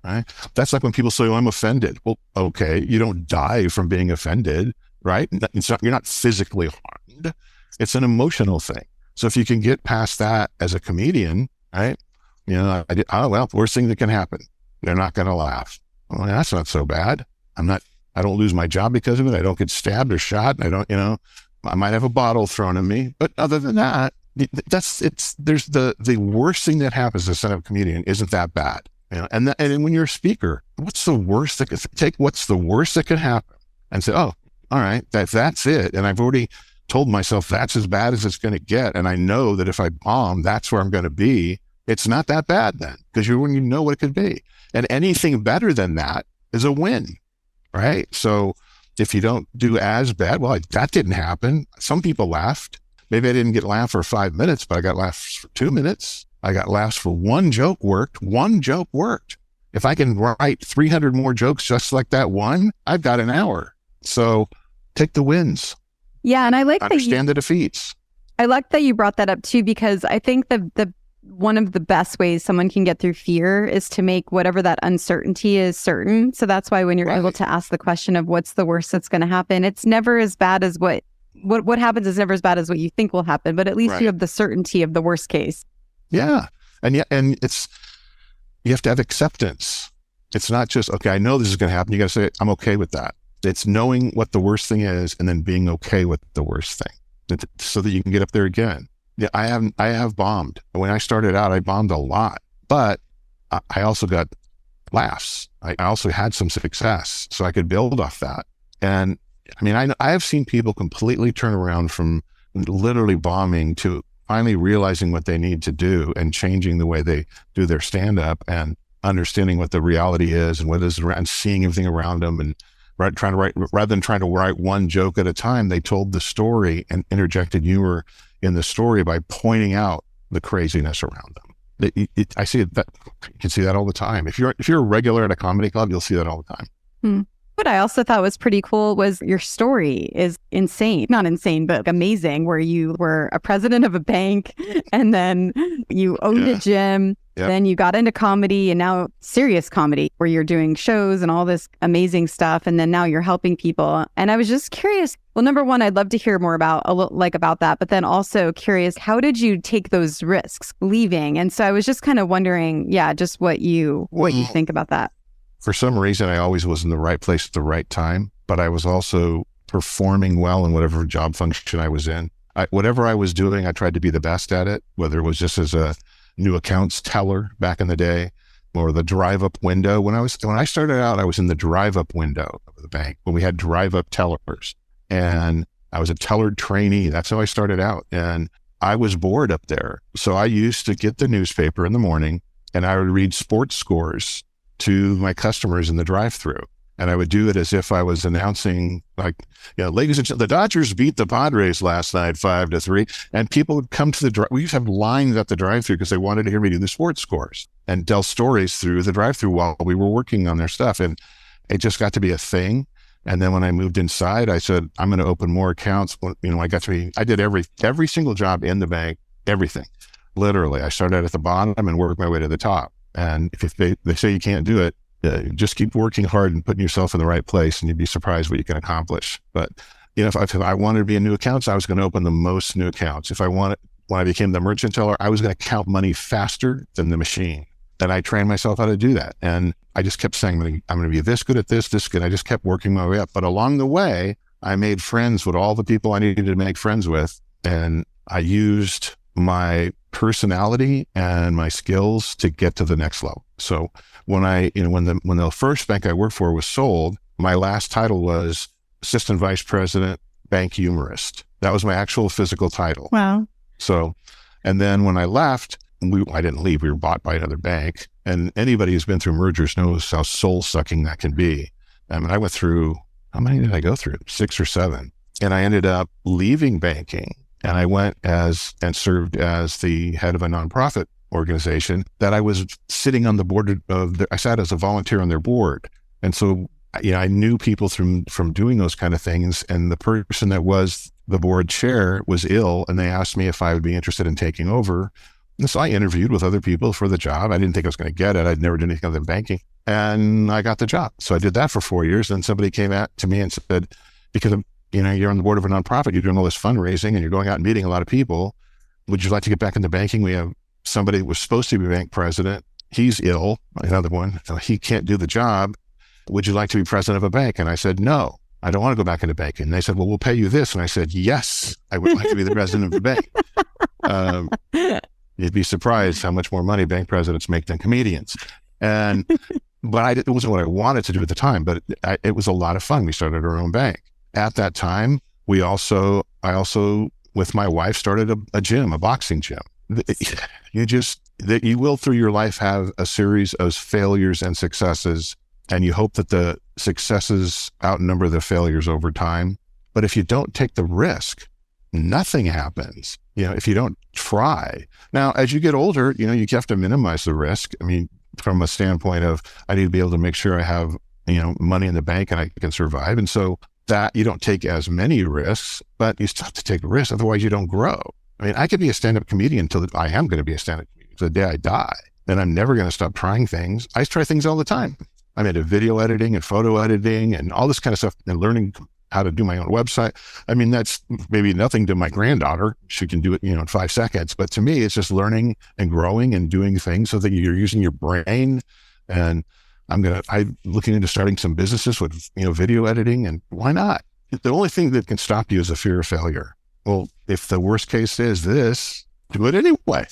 right? That's like when people say, "Oh, I'm offended." Well, okay, you don't die from being offended, right? You're not physically harmed. It's an emotional thing. So if you can get past that as a comedian, right? You know, worst thing that can happen, they're not going to laugh. Well, that's not so bad. I don't lose my job because of it. I don't get stabbed or shot. I might have a bottle thrown at me, but other than that, there's the worst thing that happens to a stand-up comedian isn't that bad. You know, and when you're a speaker, what's the worst that could happen and say, oh, all right, that's it. And I've already told myself that's as bad as it's going to get. And I know that if I bomb, that's where I'm going to be. It's not that bad then, because you know what it could be. And anything better than that is a win. Right. So if you don't do as bad, well, that didn't happen. Some people laughed. Maybe I didn't get laughed for 5 minutes, but I got laughs for 2 minutes. I got laughs for one joke worked. If I can write 300 more jokes just like that one, I've got an hour. So take the wins. Yeah. And I like understand the defeats. I like that you brought that up too, because I think the one of the best ways someone can get through fear is to make whatever that uncertainty is certain. So that's why when you're able to ask the question of what's the worst that's going to happen, it's never as bad as what happens is never as bad as what you think will happen, but at least you have the certainty of the worst case. Yeah. And you have to have acceptance. It's not just, okay, I know this is going to happen. You got to say, I'm okay with that. It's knowing what the worst thing is and then being okay with the worst thing so that you can get up there again. Yeah, I have bombed. When I started out, I bombed a lot, but I also got laughs. I also had some success, so I could build off that. And I mean, I have seen people completely turn around from literally bombing to finally realizing what they need to do and changing the way they do their stand-up and understanding what the reality is and what is around, seeing everything around them and rather than trying to write one joke at a time, they told the story and interjected humor in the story by pointing out the craziness around them. I see it. You can see that all the time. If you're a regular at a comedy club, you'll see that all the time. What I also thought was pretty cool was your story is insane. Not insane, but amazing, where you were a president of a bank and then you owned a gym. Yep. Then you got into comedy and now serious comedy where you're doing shows and all this amazing stuff. And then now you're helping people. And I was just curious. Well, number one, I'd love to hear more about that. But then also curious, how did you take those risks leaving? And so I was just kind of wondering, just what you think about that. For some reason, I always was in the right place at the right time, but I was also performing well in whatever job function I was in. Whatever I was doing, I tried to be the best at it, whether it was just as a new accounts teller back in the day or the drive-up window. When I started out, I was in the drive-up window of the bank when we had drive-up tellers, and I was a teller trainee. That's how I started out. And I was bored up there. So I used to get the newspaper in the morning and I would read sports scores to my customers in the drive-thru. And I would do it as if I was announcing, like, ladies and gentlemen, the Dodgers beat the Padres last night 5-3. And people would come to we used to have lines at the drive-thru because they wanted to hear me do the sports scores and tell stories through the drive-thru while we were working on their stuff. And it just got to be a thing. And then when I moved inside, I said, I'm going to open more accounts. I did every single job in the bank, everything. Literally, I started at the bottom and worked my way to the top. And if they say you can't do it, just keep working hard and putting yourself in the right place, and you'd be surprised what you can accomplish. But if I wanted to be in new accounts, I was going to open the most new accounts. When I became the merchant teller, I was going to count money faster than the machine. And I trained myself how to do that. And I just kept saying, I'm going to be this good at this good. I just kept working my way up. But along the way, I made friends with all the people I needed to make friends with. And I used my personality and my skills to get to the next level. So when the first bank I worked for was sold, my last title was Assistant Vice President, Bank Humorist. That was my actual physical title. Wow. So, and then when I left, I didn't leave. We were bought by another bank. And anybody who's been through mergers knows how soul-sucking that can be. I mean, I went through, how many did I go through? 6 or 7. And I ended up leaving banking. And I went and served as the head of a nonprofit organization that I was sitting on the board of. I sat as a volunteer on their board. And so, I knew people from doing those kind of things. And the person that was the board chair was ill. And they asked me if I would be interested in taking over. And so I interviewed with other people for the job. I didn't think I was going to get it. I'd never done anything other than banking. And I got the job. So I did that for 4 years. And somebody came to me and said, because you're on the board of a nonprofit, you're doing all this fundraising and you're going out and meeting a lot of people. Would you like to get back into banking? We have somebody who was supposed to be bank president. He's ill, another one. So he can't do the job. Would you like to be president of a bank? And I said, no, I don't want to go back into banking. And they said, well, we'll pay you this. And I said, yes, I would like to be the president of the bank. You'd be surprised how much more money bank presidents make than comedians. But it wasn't what I wanted to do at the time, but it was a lot of fun. We started our own bank. At that time, I also, with my wife, started a gym, a boxing gym. You will through your life have a series of failures and successes, and you hope that the successes outnumber the failures over time. But if you don't take the risk, nothing happens. If you don't try. Now, as you get older, you have to minimize the risk. I mean, from a standpoint of, I need to be able to make sure I have, money in the bank and I can survive. And so that you don't take as many risks, but you still have to take risks. Otherwise you don't grow. I mean, I could be a stand-up comedian until I am going to be a stand-up comedian to the day I die. And I'm never going to stop trying things. I try things all the time. I'm into video editing and photo editing and all this kind of stuff and learning how to do my own website. I mean, that's maybe nothing to my granddaughter. She can do it, in 5 seconds. But to me, it's just learning and growing and doing things so that you're using your brain. And I'm looking into starting some businesses with, video editing, and why not? The only thing that can stop you is a fear of failure. Well, if the worst case is this, do it anyway.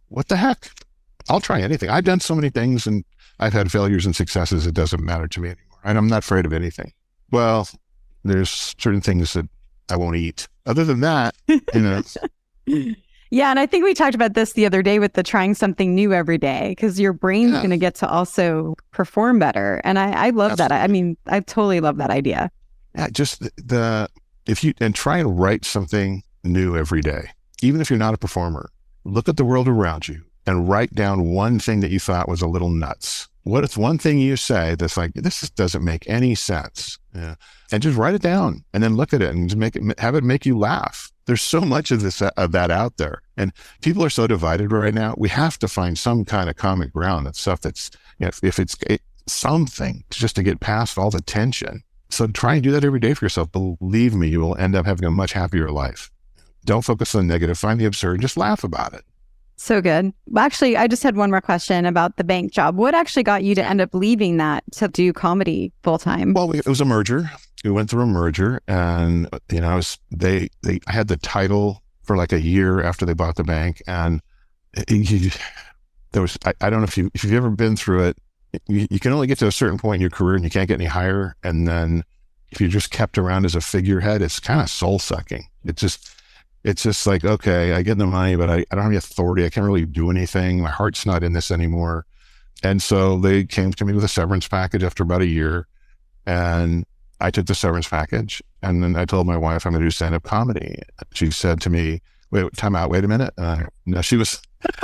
What the heck? I'll try anything. I've done so many things and I've had failures and successes. It doesn't matter to me anymore. And I'm not afraid of anything. Well, there's certain things that I won't eat. Other than that, Yeah. And I think we talked about this the other day with the trying something new every day, because your brain's going to get to also perform better. And I love that. I mean, I totally love that idea. Yeah, just try and write something new every day. Even if you're not a performer, look at the world around you and write down one thing that you thought was a little nuts. What is one thing you say that's like, this doesn't make any sense? Yeah. And just write it down and then look at it and just have it make you laugh. There's so much of that out there. And people are so divided right now. We have to find some kind of common ground and stuff that's, if it's something just to get past all the tension. So try and do that every day for yourself. Believe me, you will end up having a much happier life. Don't focus on the negative. Find the absurd. Just laugh about it. So good. Actually, I just had one more question about the bank job. What actually got you to end up leaving that to do comedy full time? Well, it was a merger. We went through a merger, and I had the title for like a year after they bought the bank, and there was I don't know if you've ever been through it. You can only get to a certain point in your career, and you can't get any higher. And then if you're just kept around as a figurehead, it's kind of soul sucking. It's just like, okay, I get the money, but I don't have the authority. I can't really do anything. My heart's not in this anymore. And so they came to me with a severance package after about a year. And I took the severance package. And then I told my wife, I'm going to do stand-up comedy. She said to me, wait, time out, wait a minute. No, she was, you're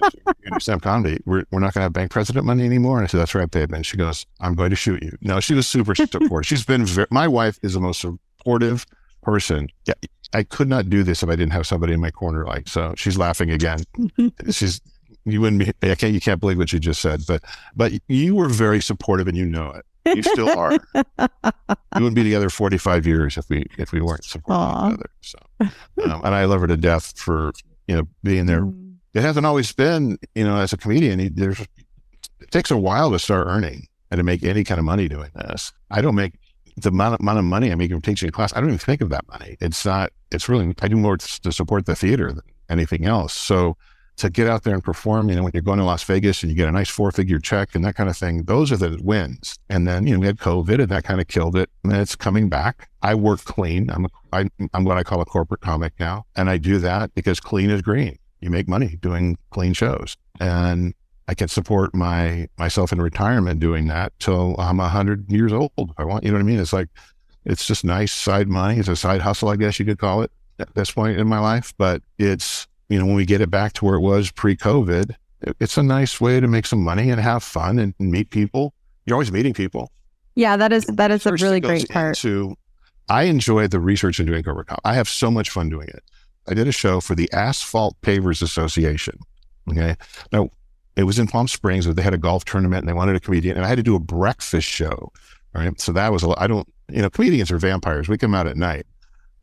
going to do stand-up comedy. We're not going to have bank president money anymore. And I said, that's right, babe. And she goes, I'm going to shoot you. No, she was super supportive. She's been, my wife is the most supportive person. Yeah, I could not do this if I didn't have somebody in my corner. Like, so she's laughing again. You wouldn't be, you can't believe what you just said, but you were very supportive, and you know it. You still are. We wouldn't be together 45 years if we weren't supporting each other. So, and I love her to death for, being there. It hasn't always been, as a comedian, it takes a while to start earning and to make any kind of money doing this. I don't make the amount of money I make from teaching a class. I don't even think of that money. It's really, I do more to support the theater than anything else. So to get out there and perform, when you're going to Las Vegas and you get a nice 4-figure check and that kind of thing, those are the wins. And then, we had COVID and that kind of killed it. And then it's coming back. I work clean. I'm what I call a corporate comic now. And I do that because clean is green. You make money doing clean shows. And I can support myself in retirement doing that till I'm 100 years old if I want. You know what I mean? It's like, it's just nice side money. It's a side hustle, I guess you could call it at this point in my life. But it's, when we get it back to where it was pre-COVID, it's a nice way to make some money and have fun and meet people. You're always meeting people. Yeah, that is a really great part. I enjoy the research in doing corporate comedy. I have so much fun doing it. I did a show for the Asphalt Pavers Association. Okay. Now, it was in Palm Springs. They had a golf tournament and they wanted a comedian, and I had to do a breakfast show. Right. So that was comedians are vampires. We come out at night.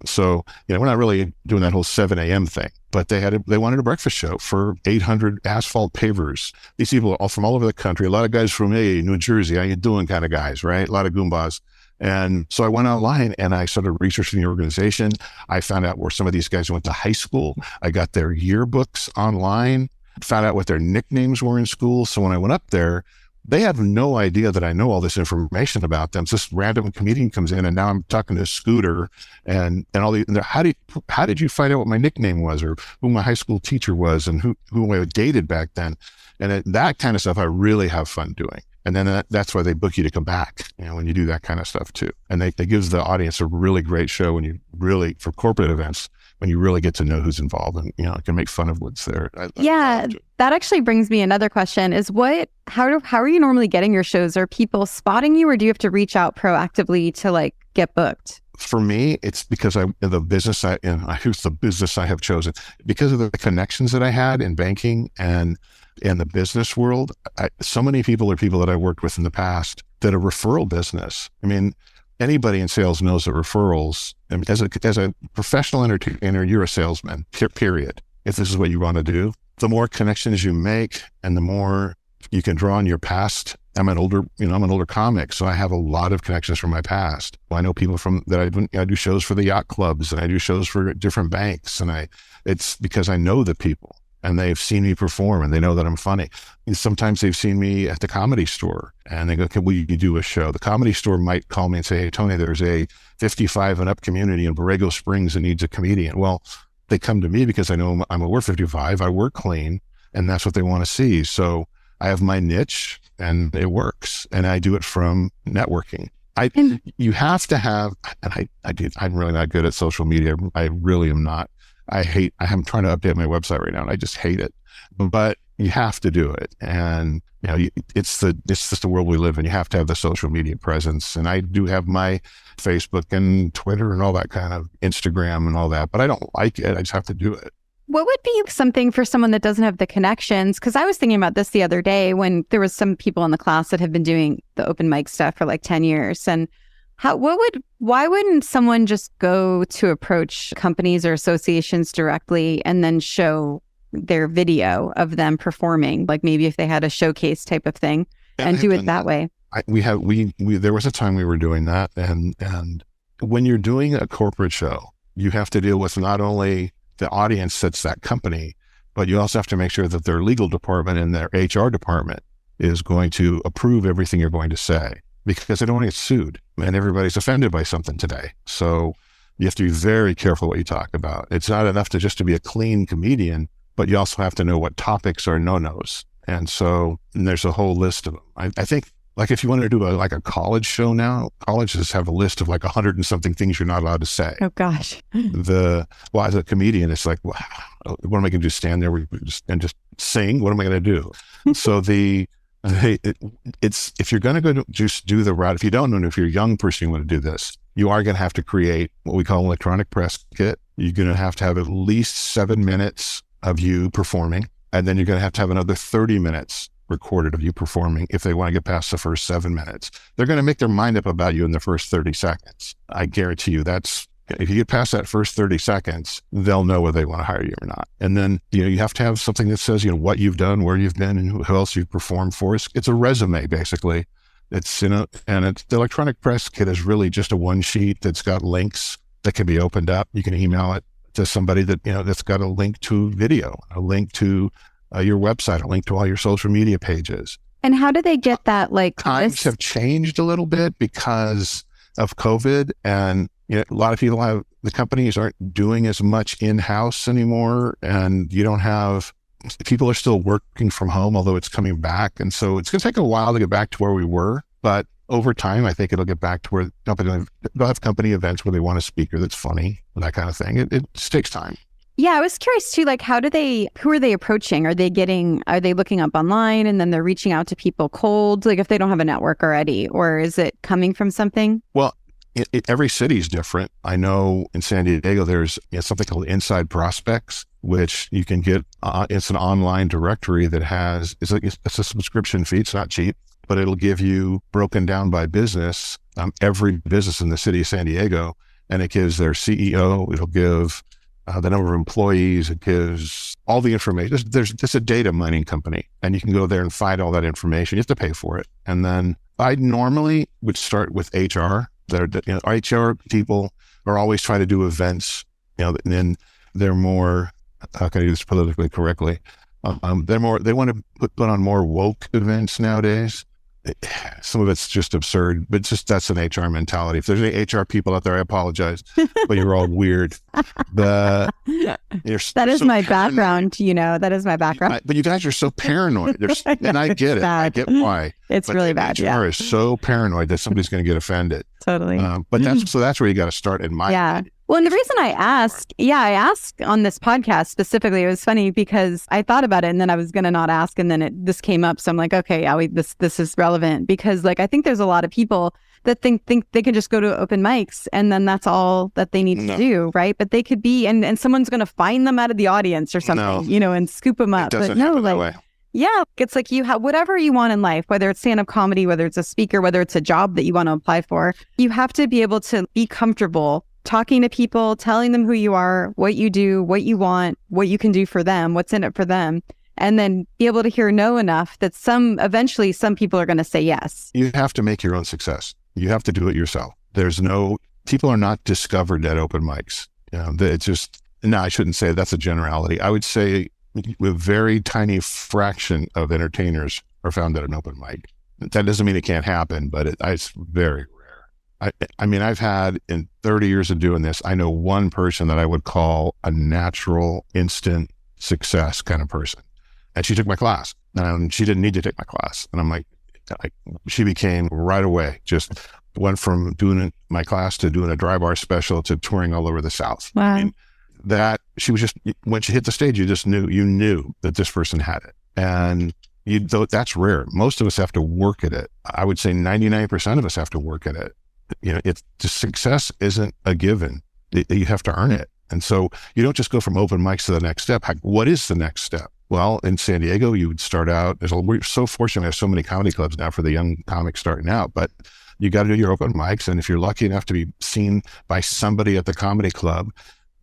So, we're not really doing that whole 7 a.m. thing, but they wanted a breakfast show for 800 asphalt pavers. These people are all from all over the country. A lot of guys from, hey, New Jersey, how you doing kind of guys, right? A lot of Goombas. And so I went online and I started researching the organization. I found out where some of these guys went to high school. I got their yearbooks online, found out what their nicknames were in school. So when I went up there, they have no idea that I know all this information about them. So this random comedian comes in, and now I'm talking to Scooter and all the. How did you find out what my nickname was, or who my high school teacher was, and who I dated back then, and that kind of stuff I really have fun doing. And then that's why they book you to come back, when you do that kind of stuff too. And it gives the audience a really great show when you really, for corporate events, when you really get to know who's involved and, can make fun of what's there. That actually brings me another question is how are you normally getting your shows? Are people spotting you, or do you have to reach out proactively to get booked? For me, it's because the business I have chosen, because of the connections that I had in banking and in the business world. So many people are people that I worked with in the past that are referral business. I mean, anybody in sales knows that referrals, as a professional entertainer, you're a salesman, period. If this is what you want to do, the more connections you make and the more you can draw on your past. I'm an older comic, so I have a lot of connections from my past. I know people I do shows for the yacht clubs, and I do shows for different banks, and it's because I know the people. And they've seen me perform, and they know that I'm funny. And sometimes they've seen me at the Comedy Store, and they go, "Can we do a show?" The Comedy Store might call me and say, "Hey, Tony, there's a 55 and up community in Borrego Springs that needs a comedian." Well, they come to me because I know I'm over 55, I work clean, and that's what they want to see. So I have my niche, and it works, and I do it from networking. You have to have, and I'm really not good at social media. I really am not. I'm trying to update my website right now, and I just hate it. But you have to do it, and it's just the world we live in. You have to have the social media presence, and I do have my Facebook and Twitter and all that kind of Instagram and all that. But I don't like it. I just have to do it. What would be something for someone that doesn't have the connections? Because I was thinking about this the other day when there was some people in the class that have been doing the open mic stuff for 10 years, and why wouldn't someone just go to approach companies or associations directly and then show their video of them performing, like maybe if they had a showcase type of thing, and do it that way. There was a time we were doing that, and when you're doing a corporate show, you have to deal with not only the audience that's that company, but you also have to make sure that their legal department and their HR department is going to approve everything you're going to say, because they don't want to get sued, and everybody's offended by something today. So you have to be very careful what you talk about. It's not enough to be a clean comedian, but you also have to know what topics are no-nos. And there's a whole list of them. I think, like, if you want to do a college show now, colleges have a list of like 100 and something things you're not allowed to say. Oh gosh. As a comedian, it's like, wow, what am I going to do? Stand there and just sing? What am I going to do? So if you're going to just do the route, if you don't know, if you're a young person, you want to do this, you are going to have to create what we call an electronic press kit. You're going to have at least 7 minutes of you performing, and then you're going to have another 30 minutes recorded of you performing. If they want to get past the first 7 minutes, they're going to make their mind up about you in the first 30 seconds. I guarantee you if you get past that first 30 seconds, they'll know whether they want to hire you or not. And then, you have to have something that says, what you've done, where you've been, and who else you've performed for. It's a resume, basically. It's, and the electronic press kit is really just a one sheet that's got links that can be opened up. You can email it to somebody that's got a link to video, a link to your website, a link to all your social media pages. And how do they get that? Times have changed a little bit because of COVID, and a lot of the companies aren't doing as much in-house anymore, and people are still working from home, although it's coming back. And so it's going to take a while to get back to where we were, but over time, I think it'll get back to where they'll have company events where they want a speaker that's funny, that kind of thing. It just takes time. Yeah, I was curious too, who are they approaching? Are they looking up online and then they're reaching out to people cold, if they don't have a network already, or is it coming from something? Well, every city is different. I know in San Diego, there's something called Inside Prospects, which you can get. It's an online directory that it's a subscription fee. It's not cheap, but it'll give you, broken down by business, every business in the city of San Diego, and it gives their CEO, it'll give the number of employees, it gives all the information. There's a data mining company, and you can go there and find all that information. You have to pay for it. And then I normally would start with HR. HR people are always trying to do events, and then they're more, how can I do this politically correctly? They want to put on more woke events nowadays. Some of it's just absurd, but that's an HR mentality. If there's any HR people out there, I apologize, but you're all weird. That is my background, that is my background. But you guys are so paranoid. And I get it. I get why. It's really bad. HR is so paranoid that somebody's going to get offended. Totally. But that's where you got to start, in my opinion. Well, and the reason I asked on this podcast specifically, it was funny because I thought about it and then I was going to not ask, and then this came up. So I'm like, okay, this is relevant because I think there's a lot of people that think they can just go to open mics and then that's all that they need to do, right? But they could be, and someone's going to find them out of the audience or something, and scoop them up. It doesn't happen that way. Yeah, it's you have whatever you want in life, whether it's stand-up comedy, whether it's a speaker, whether it's a job that you want to apply for, you have to be able to be comfortable talking to people, telling them who you are, what you do, what you want, what you can do for them, what's in it for them, and then be able to hear no enough that eventually some people are going to say yes. You have to make your own success. You have to do it yourself. People are not discovered at open mics. I shouldn't say that's a generality. I would say a very tiny fraction of entertainers are found at an open mic. That doesn't mean it can't happen, but it's very rare. I've had, in 30 years of doing this, I know one person that I would call a natural, instant success kind of person. And she took my class. And she didn't need to take my class. And I'm like, she became right away, just went from doing my class to doing a dry bar special to touring all over the South. Wow. That she was just, when she hit the stage, you knew that this person had it. And that's rare. Most of us have to work at it. I would say 99% of us have to work at it. Success isn't a given. You have to earn it. And so you don't just go from open mics to the next step. What is the next step? Well, in San Diego, you would start out, we're so fortunate to have so many comedy clubs now for the young comics starting out, but you got to do your open mics. And if you're lucky enough to be seen by somebody at the comedy club,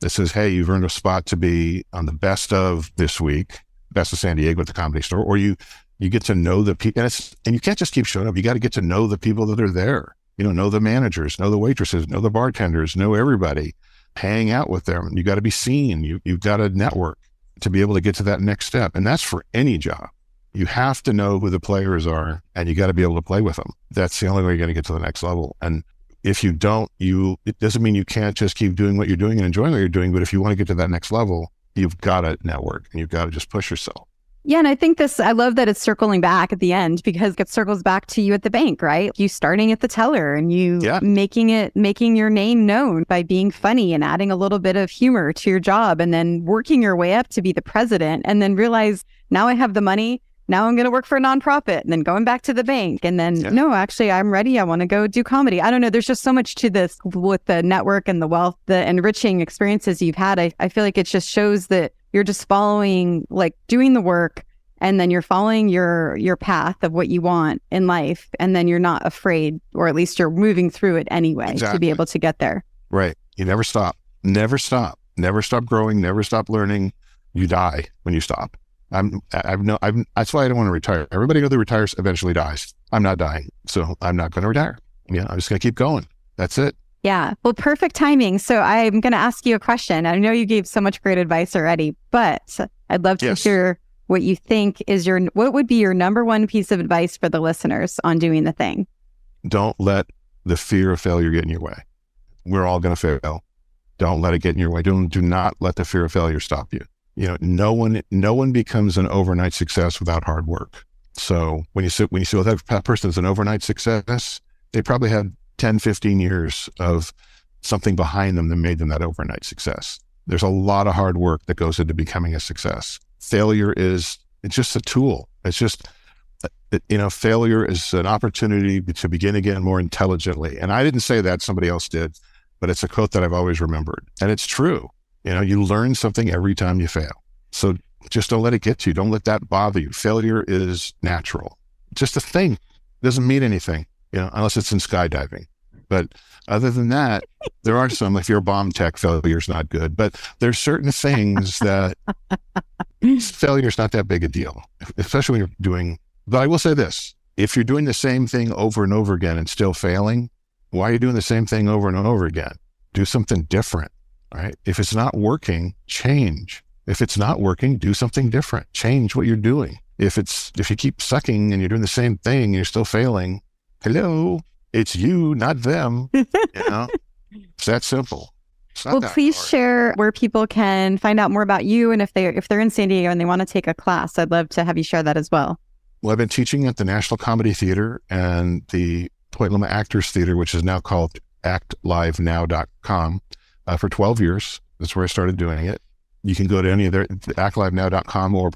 that says, hey, you've earned a spot to be on the best of this week, best of San Diego at the Comedy Store, or you get to know the people, and you can't just keep showing up. You got to get to know the people that are there. Know the managers, know the waitresses, know the bartenders, know everybody, hang out with them. You got to be seen. You've got to network to be able to get to that next step. And that's for any job. You have to know who the players are, and you got to be able to play with them. That's the only way you're going to get to the next level. And if you don't, it doesn't mean you can't just keep doing what you're doing and enjoying what you're doing. But if you want to get to that next level, you've got to network and you've got to just push yourself. Yeah. And I think I love that it's circling back at the end, because it circles back to you at the bank, right? You starting at the teller and you making your name known by being funny and adding a little bit of humor to your job, and then working your way up to be the president, and then realize, now I have the money. Now I'm going to work for a nonprofit, and then going back to the bank. And then, no, actually, I'm ready. I want to go do comedy. I don't know. There's just so much to this with the network and the wealth, the enriching experiences you've had. I feel like it just shows that you're just following, like doing the work, and then you're following your path of what you want in life. And then you're not afraid, or at least you're moving through it anyway to be able to get there. Right. You never stop. Never stop. Never stop growing. Never stop learning. You die when you stop. That's why I don't want to retire. Everybody that retires eventually dies. I'm not dying, so I'm not going to retire. I'm just going to keep going. That's it. Yeah. Well, perfect timing. So I'm going to ask you a question. I know you gave so much great advice already, but I'd love to hear what you think what would be your number one piece of advice for the listeners on doing the thing. Don't let the fear of failure get in your way. We're all going to fail. Don't let it get in your way. Do not let the fear of failure stop you. No one becomes an overnight success without hard work. So when you see that person as an overnight success, they probably had 10, 15 years of something behind them that made them that overnight success. There's a lot of hard work that goes into becoming a success. Failure it's just a tool. It's just, failure is an opportunity to begin again more intelligently. And I didn't say that, somebody else did, but it's a quote that I've always remembered. And it's true. You learn something every time you fail. So just don't let it get to you. Don't let that bother you. Failure is natural. Just a thing. It doesn't mean anything, unless it's in skydiving. But other than that, there are some, if you're a bomb tech, failure's not good. But there's certain things that failure's not that big a deal, especially when you're doing, but I will say this, if you're doing the same thing over and over again and still failing, why are you doing the same thing over and over again? Do something different. All right. If it's not working, change. If it's not working, do something different. Change what you're doing. If you keep sucking and you're doing the same thing and you're still failing, hello, it's you, not them. It's that simple. Well, please share where people can find out more about you, and if they're in San Diego and they want to take a class, I'd love to have you share that as well. Well, I've been teaching at the National Comedy Theater and the Point Loma Actors Theater, which is now called actlivenow.com. For 12 years. That's where I started doing it. You can go to any of their actlivenow.com or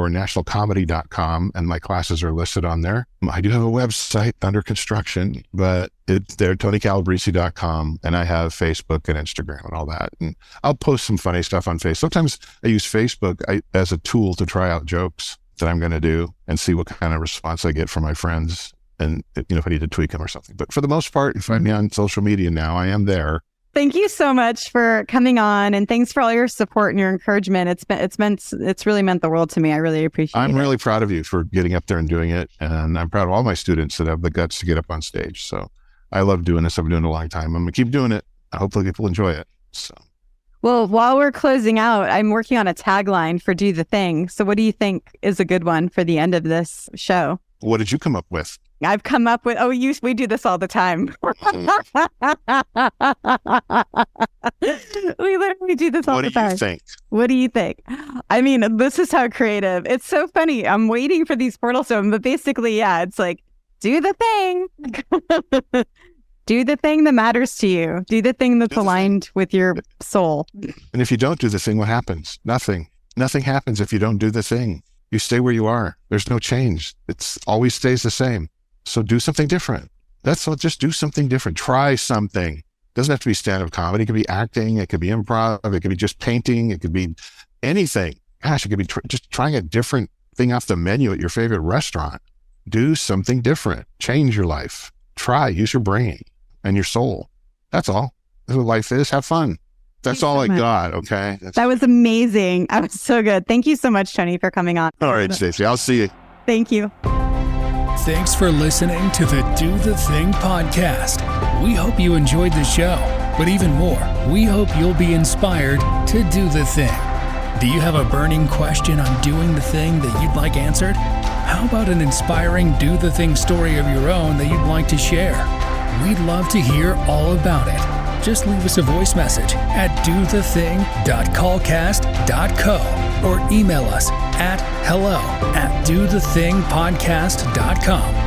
nationalcomedy.com, and my classes are listed on there. I do have a website under construction, but they're TonyCalabrese.com, and I have Facebook and Instagram and all that. And I'll post some funny stuff on Facebook. Sometimes I use Facebook as a tool to try out jokes that I'm going to do and see what kind of response I get from my friends, and if I need to tweak them or something. But for the most part, you find me on social media now. I am there. Thank you so much for coming on, and thanks for all your support and your encouragement. It's really meant the world to me. I really appreciate it. I'm really proud of you for getting up there and doing it, and I'm proud of all my students that have the guts to get up on stage. So I love doing this. I've been doing it a long time. I'm gonna keep doing it. Hopefully people enjoy it. So. Well, while we're closing out, I'm working on a tagline for Do the Thing. So what do you think is a good one for the end of this show? What did you come up with? I've come up with, we do this all the time. We literally do this all the time. What do you think? What do you think? I mean, this is how creative. It's so funny. I'm waiting for these portals to open, but basically, it's like, do the thing. Do the thing that matters to you. Do the thing that's aligned with your soul. And if you don't do the thing, what happens? Nothing. Nothing happens if you don't do the thing. You stay where you are. There's no change. It's always stays the same. So do something different. That's all. Just do something different. Try something. It doesn't have to be stand-up comedy. It could be acting. It could be improv. It could be just painting. It could be anything. Gosh, it could be just trying a different thing off the menu at your favorite restaurant. Do something different. Change your life. Try. Use your brain and your soul. That's all. That's what life is. Have fun. That's all I got. Okay. That was amazing. That was so good. Thank you so much, Tony, for coming on. All right, Stacey. I'll see you. Thank you. Thanks for listening to the Do the Thing podcast. We hope you enjoyed the show, but even more, we hope you'll be inspired to do the thing. Do you have a burning question on doing the thing that you'd like answered? How about an inspiring do the thing story of your own that you'd like to share? We'd love to hear all about it. Just leave us a voice message at dothething.callcast.co or email us at hello@dothethingpodcast.com.